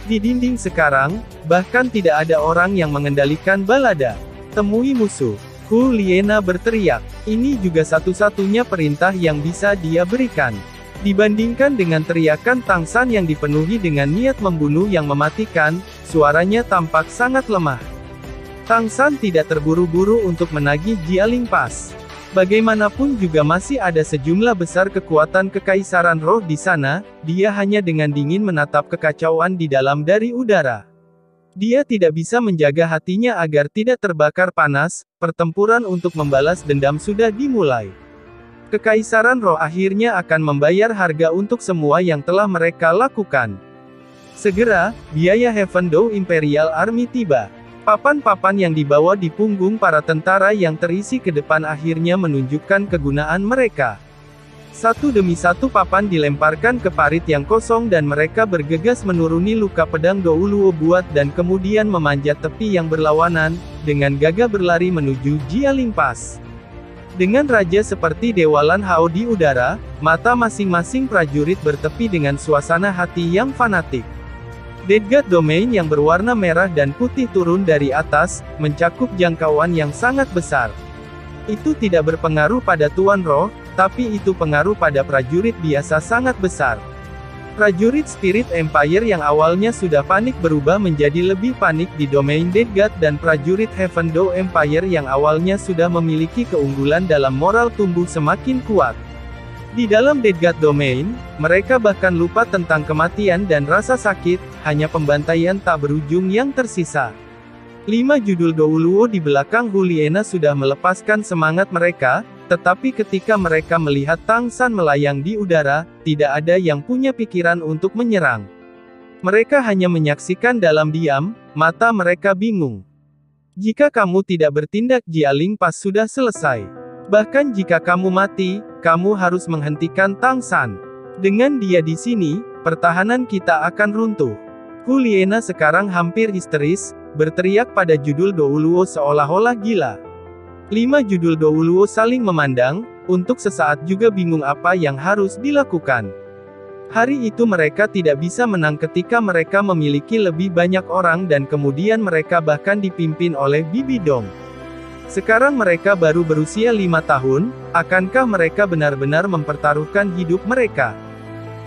Di dinding sekarang, bahkan tidak ada orang yang mengendalikan balada. Temui musuh. Huliena berteriak. Ini juga satu-satunya perintah yang bisa dia berikan. Dibandingkan dengan teriakan Tang San yang dipenuhi dengan niat membunuh yang mematikan, suaranya tampak sangat lemah. Tang San tidak terburu-buru untuk menagih Jialing Pass. Bagaimanapun juga masih ada sejumlah besar kekuatan Kekaisaran Roh di sana, dia hanya dengan dingin menatap kekacauan di dalam dari udara. Dia tidak bisa menjaga hatinya agar tidak terbakar panas, pertempuran untuk membalas dendam sudah dimulai. Kekaisaran Roh akhirnya akan membayar harga untuk semua yang telah mereka lakukan. Segera, biaya Heaven Dou Imperial Army tiba. Papan-papan yang dibawa di punggung para tentara yang terisi ke depan akhirnya menunjukkan kegunaan mereka. Satu demi satu papan dilemparkan ke parit yang kosong dan mereka bergegas menuruni luka pedang Douluo buat dan kemudian memanjat tepi yang berlawanan, dengan gagah berlari menuju Jialing Pass. Dengan raja seperti Dewa Lan Hao di udara, mata masing-masing prajurit bertepi dengan suasana hati yang fanatik. Dead God Domain yang berwarna merah dan putih turun dari atas, mencakup jangkauan yang sangat besar. Itu tidak berpengaruh pada Tuan Roh, tapi itu pengaruh pada prajurit biasa sangat besar. Prajurit Spirit Empire yang awalnya sudah panik berubah menjadi lebih panik di domain Dead God dan prajurit Heaven Dou Empire yang awalnya sudah memiliki keunggulan dalam moral tumbuh semakin kuat. Di dalam Dead God Domain, mereka bahkan lupa tentang kematian dan rasa sakit, hanya pembantaian tak berujung yang tersisa. 5 judul Douluo di belakang Huliena sudah melepaskan semangat mereka, Tetapi ketika mereka melihat Tang San melayang di udara, tidak ada yang punya pikiran untuk menyerang. Mereka hanya menyaksikan dalam diam, mata mereka bingung. Jika kamu tidak bertindak, Jialing Pas sudah selesai. Bahkan jika kamu mati, kamu harus menghentikan Tang San. Dengan dia di sini, pertahanan kita akan runtuh. Hu Liena sekarang hampir histeris, berteriak pada judul Douluo seolah-olah gila. 5 judul Douluo saling memandang, untuk sesaat juga bingung apa yang harus dilakukan. Hari itu mereka tidak bisa menang ketika mereka memiliki lebih banyak orang dan kemudian mereka bahkan dipimpin oleh Bibi Dong. Sekarang mereka baru berusia 5 tahun, akankah mereka benar-benar mempertaruhkan hidup mereka?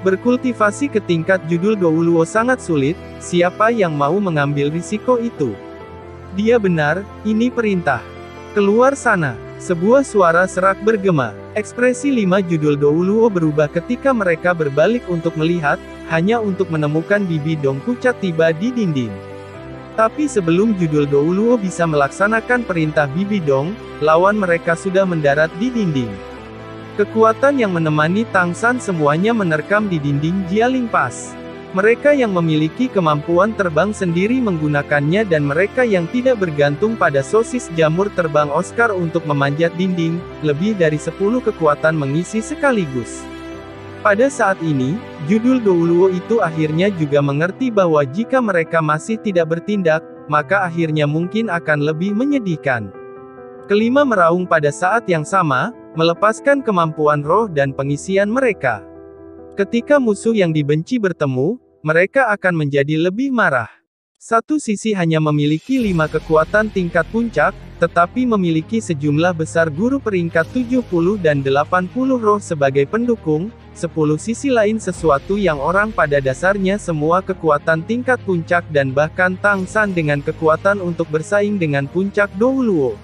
Berkultivasi ke tingkat judul Douluo sangat sulit, siapa yang mau mengambil risiko itu? Dia benar, ini perintah. Keluar sana. Sebuah suara serak bergema. Ekspresi 5 judul Douluo berubah ketika mereka berbalik untuk melihat, hanya untuk menemukan Bibi Dong pucat tiba di dinding. Tapi sebelum judul Douluo bisa melaksanakan perintah Bibi Dong, lawan mereka sudah mendarat di dinding. Kekuatan yang menemani Tang San semuanya menerkam di dinding Jialing Pas. Mereka yang memiliki kemampuan terbang sendiri menggunakannya dan mereka yang tidak bergantung pada sosis jamur terbang Oscar untuk memanjat dinding, lebih dari 10 kekuatan mengisi sekaligus. Pada saat ini, judul Douluo itu akhirnya juga mengerti bahwa jika mereka masih tidak bertindak, maka akhirnya mungkin akan lebih menyedihkan. Kelima meraung pada saat yang sama, melepaskan kemampuan roh dan pengisian mereka. Ketika musuh yang dibenci bertemu, mereka akan menjadi lebih marah. Satu sisi hanya memiliki 5 kekuatan tingkat puncak, tetapi memiliki sejumlah besar guru peringkat 70 dan 80 roh sebagai pendukung, 10 sisi lain sesuatu yang orang pada dasarnya semua kekuatan tingkat puncak dan bahkan Tang San dengan kekuatan untuk bersaing dengan puncak Douluo.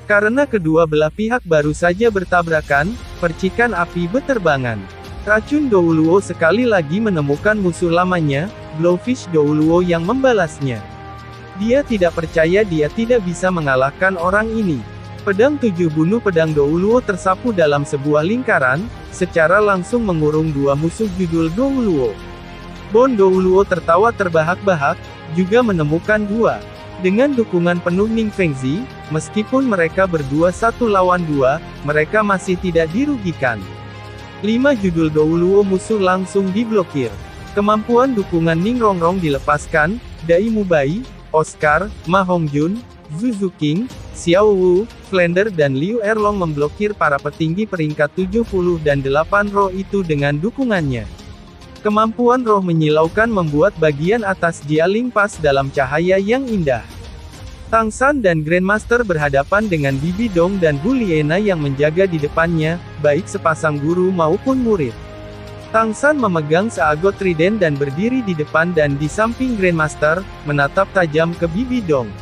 Karena kedua belah pihak baru saja bertabrakan, percikan api beterbangan. Racun Douluo sekali lagi menemukan musuh lamanya, Blowfish Douluo yang membalasnya. Dia tidak percaya dia tidak bisa mengalahkan orang ini. Pedang 7 bunuh pedang Douluo tersapu dalam sebuah lingkaran, secara langsung mengurung 2 musuh judul Douluo. Bon Douluo tertawa terbahak-bahak, juga menemukan 2. Dengan dukungan penuh Ning Fengzi, meskipun mereka berdua 1 lawan 2, mereka masih tidak dirugikan. 5 judul Douluo musuh langsung diblokir. Kemampuan dukungan Ning Rongrong dilepaskan, Dai Mubai, Oscar, Ma Hongjun, Zhu King, Xiao Wu, Flender dan Liu Erlong memblokir para petinggi peringkat 70 dan 8 roh itu dengan dukungannya. Kemampuan roh menyilaukan membuat bagian atas Jialing Pas dalam cahaya yang indah. Tang San dan Grandmaster berhadapan dengan Bibi Dong dan Hu Liena yang menjaga di depannya, baik sepasang guru maupun murid. Tang San memegang seagot trident dan berdiri di depan dan di samping Grandmaster, menatap tajam ke Bibi Dong.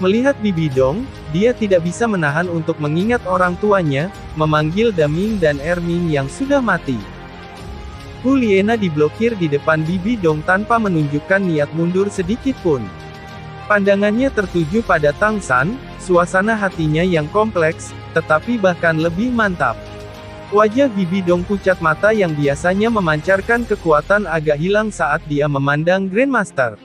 Melihat Bibi Dong, dia tidak bisa menahan untuk mengingat orang tuanya, memanggil Daming dan Erming yang sudah mati. Hu Liena diblokir di depan Bibi Dong tanpa menunjukkan niat mundur sedikit pun. Pandangannya tertuju pada Tang San, suasana hatinya yang kompleks, tetapi bahkan lebih mantap. Wajah Bibi Dong pucat mata yang biasanya memancarkan kekuatan agak hilang saat dia memandang Grandmaster.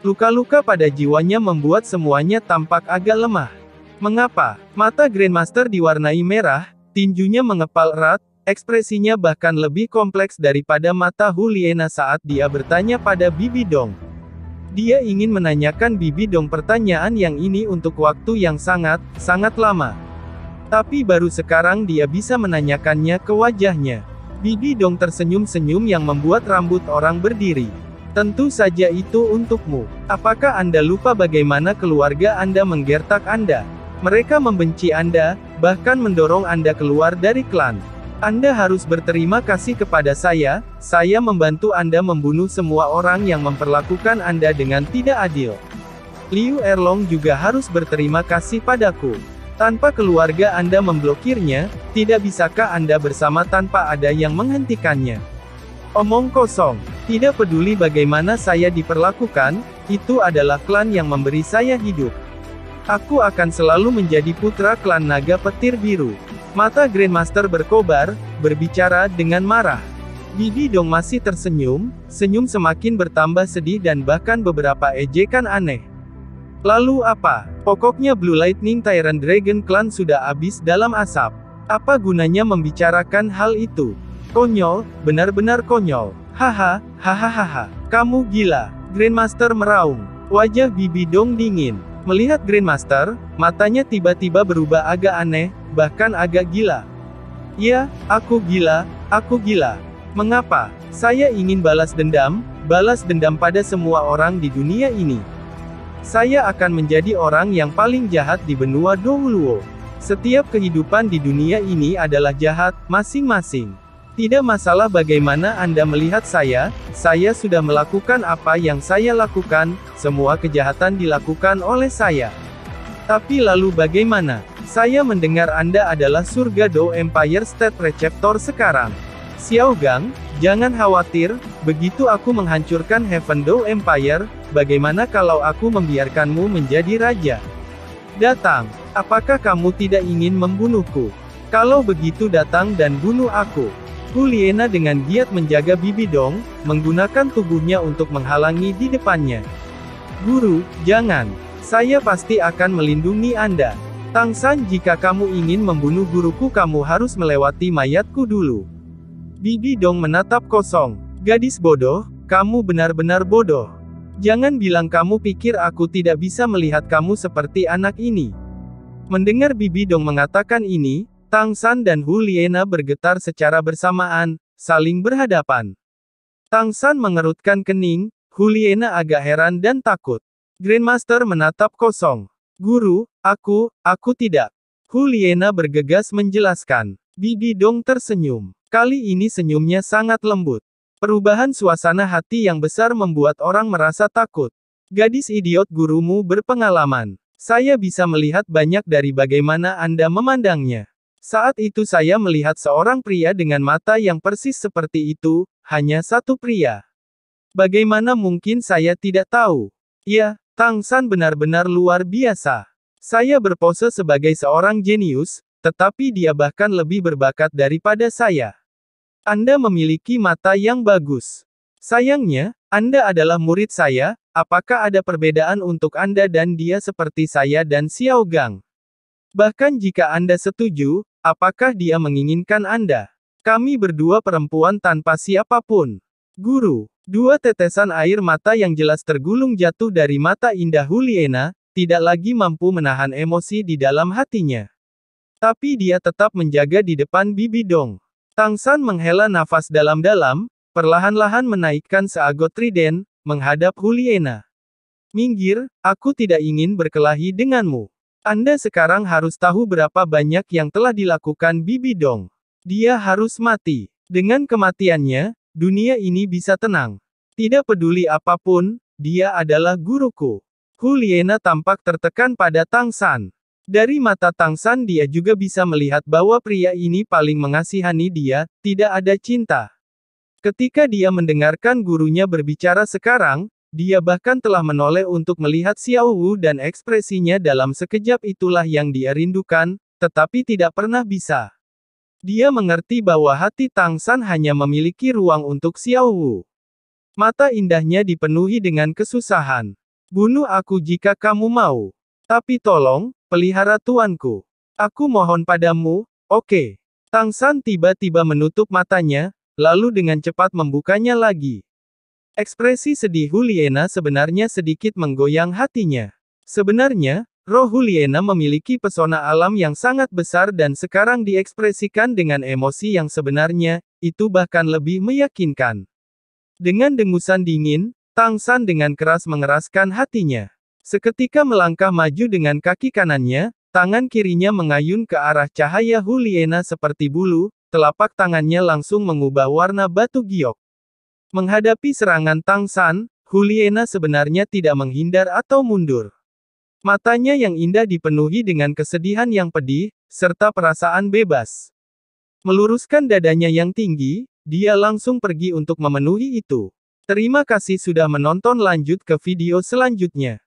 Luka-luka pada jiwanya membuat semuanya tampak agak lemah. Mengapa? Mata Grandmaster diwarnai merah, tinjunya mengepal erat, ekspresinya bahkan lebih kompleks daripada mata Hu Liena saat dia bertanya pada Bibi Dong. Dia ingin menanyakan Bibi Dong pertanyaan yang ini untuk waktu yang sangat lama. Tapi baru sekarang dia bisa menanyakannya ke wajahnya. Bibi Dong tersenyum-senyum yang membuat rambut orang berdiri. Tentu saja itu untukmu. Apakah Anda lupa bagaimana keluarga Anda menggertak Anda? Mereka membenci Anda, bahkan mendorong Anda keluar dari klan. Anda harus berterima kasih kepada saya membantu Anda membunuh semua orang yang memperlakukan Anda dengan tidak adil. Liu Erlong juga harus berterima kasih padaku. Tanpa keluarga Anda memblokirnya, tidak bisakah Anda bersama tanpa ada yang menghentikannya? Omong kosong. Tidak peduli bagaimana saya diperlakukan, itu adalah klan yang memberi saya hidup. Aku akan selalu menjadi putra klan Naga Petir Biru. Mata Grandmaster berkobar, berbicara dengan marah. Bibi Dong masih tersenyum, senyum semakin bertambah sedih dan bahkan beberapa ejekan aneh. Lalu apa? Pokoknya Blue Lightning Tyrant Dragon Clan sudah habis dalam asap. Apa gunanya membicarakan hal itu? Konyol, benar-benar konyol. Haha, hahaha. Kamu gila. Grandmaster meraung. Wajah Bibi Dong dingin. Melihat Grandmaster, matanya tiba-tiba berubah agak aneh, bahkan agak gila. Ya, aku gila, aku gila. Mengapa? Saya ingin balas dendam pada semua orang di dunia ini. Saya akan menjadi orang yang paling jahat di benua Douluo. Setiap kehidupan di dunia ini adalah jahat, masing-masing. Tidak masalah bagaimana Anda melihat saya sudah melakukan apa yang saya lakukan, semua kejahatan dilakukan oleh saya. Tapi lalu bagaimana? Saya mendengar Anda adalah surga Do Empire State Preceptor sekarang. Xiao Gang, jangan khawatir, begitu aku menghancurkan Heaven Do Empire, bagaimana kalau aku membiarkanmu menjadi raja? Datang, apakah kamu tidak ingin membunuhku? Kalau begitu datang dan bunuh aku. Hu Liena dengan giat menjaga Bibi Dong, menggunakan tubuhnya untuk menghalangi di depannya. Guru, jangan. Saya pasti akan melindungi Anda. Tang San, jika kamu ingin membunuh guruku kamu harus melewati mayatku dulu. Bibi Dong menatap kosong. Gadis bodoh, kamu benar-benar bodoh. Jangan bilang kamu pikir aku tidak bisa melihat kamu seperti anak ini. Mendengar Bibi Dong mengatakan ini, Tang San dan Hu Liena bergetar secara bersamaan, saling berhadapan. Tang San mengerutkan kening, Hu Liena agak heran dan takut. Grandmaster menatap kosong. Guru, aku tidak. Hu Liena bergegas menjelaskan. Bibi Dong tersenyum. Kali ini senyumnya sangat lembut. Perubahan suasana hati yang besar membuat orang merasa takut. Gadis idiot, gurumu berpengalaman. Saya bisa melihat banyak dari bagaimana Anda memandangnya. Saat itu saya melihat seorang pria dengan mata yang persis seperti itu, hanya satu pria. Bagaimana mungkin saya tidak tahu? Ya, Tang San benar-benar luar biasa. Saya berpose sebagai seorang jenius, tetapi dia bahkan lebih berbakat daripada saya. Anda memiliki mata yang bagus. Sayangnya, Anda adalah murid saya, apakah ada perbedaan untuk Anda dan dia seperti saya dan Xiao Gang? Bahkan jika Anda setuju, apakah dia menginginkan Anda? Kami berdua perempuan tanpa siapapun. Guru, dua tetesan air mata yang jelas tergulung jatuh dari mata indah Hu Liena, tidak lagi mampu menahan emosi di dalam hatinya. Tapi dia tetap menjaga di depan Bibi Dong. Tang San menghela nafas dalam-dalam, perlahan-lahan menaikkan seagot trident, menghadap Hu Liena. Minggir, aku tidak ingin berkelahi denganmu. Anda sekarang harus tahu berapa banyak yang telah dilakukan Bibi Dong. Dia harus mati. Dengan kematiannya, dunia ini bisa tenang. Tidak peduli apapun, dia adalah guruku. Hu Liena tampak tertekan pada Tang San. Dari mata Tang San dia juga bisa melihat bahwa pria ini paling mengasihani dia, tidak ada cinta. Ketika dia mendengarkan gurunya berbicara sekarang, dia bahkan telah menoleh untuk melihat Xiao Wu dan ekspresinya dalam sekejap itulah yang dia rindukan, tetapi tidak pernah bisa. Dia mengerti bahwa hati Tang San hanya memiliki ruang untuk Xiao Wu. Mata indahnya dipenuhi dengan kesusahan. Bunuh aku jika kamu mau. Tapi tolong, pelihara tuanku. Aku mohon padamu, oke. Tang San tiba-tiba menutup matanya, lalu dengan cepat membukanya lagi. Ekspresi sedih Hu Liena sebenarnya sedikit menggoyang hatinya. Sebenarnya, roh Hu Liena memiliki pesona alam yang sangat besar dan sekarang diekspresikan dengan emosi yang sebenarnya, itu bahkan lebih meyakinkan. Dengan dengusan dingin, Tang San dengan keras mengeraskan hatinya. Seketika melangkah maju dengan kaki kanannya, tangan kirinya mengayun ke arah cahaya Hu Liena seperti bulu, telapak tangannya langsung mengubah warna batu giok. Menghadapi serangan Tang San, Hu Liena sebenarnya tidak menghindar atau mundur. Matanya yang indah dipenuhi dengan kesedihan yang pedih, serta perasaan bebas. Meluruskan dadanya yang tinggi, dia langsung pergi untuk memenuhi itu. Terima kasih sudah menonton, lanjut ke video selanjutnya.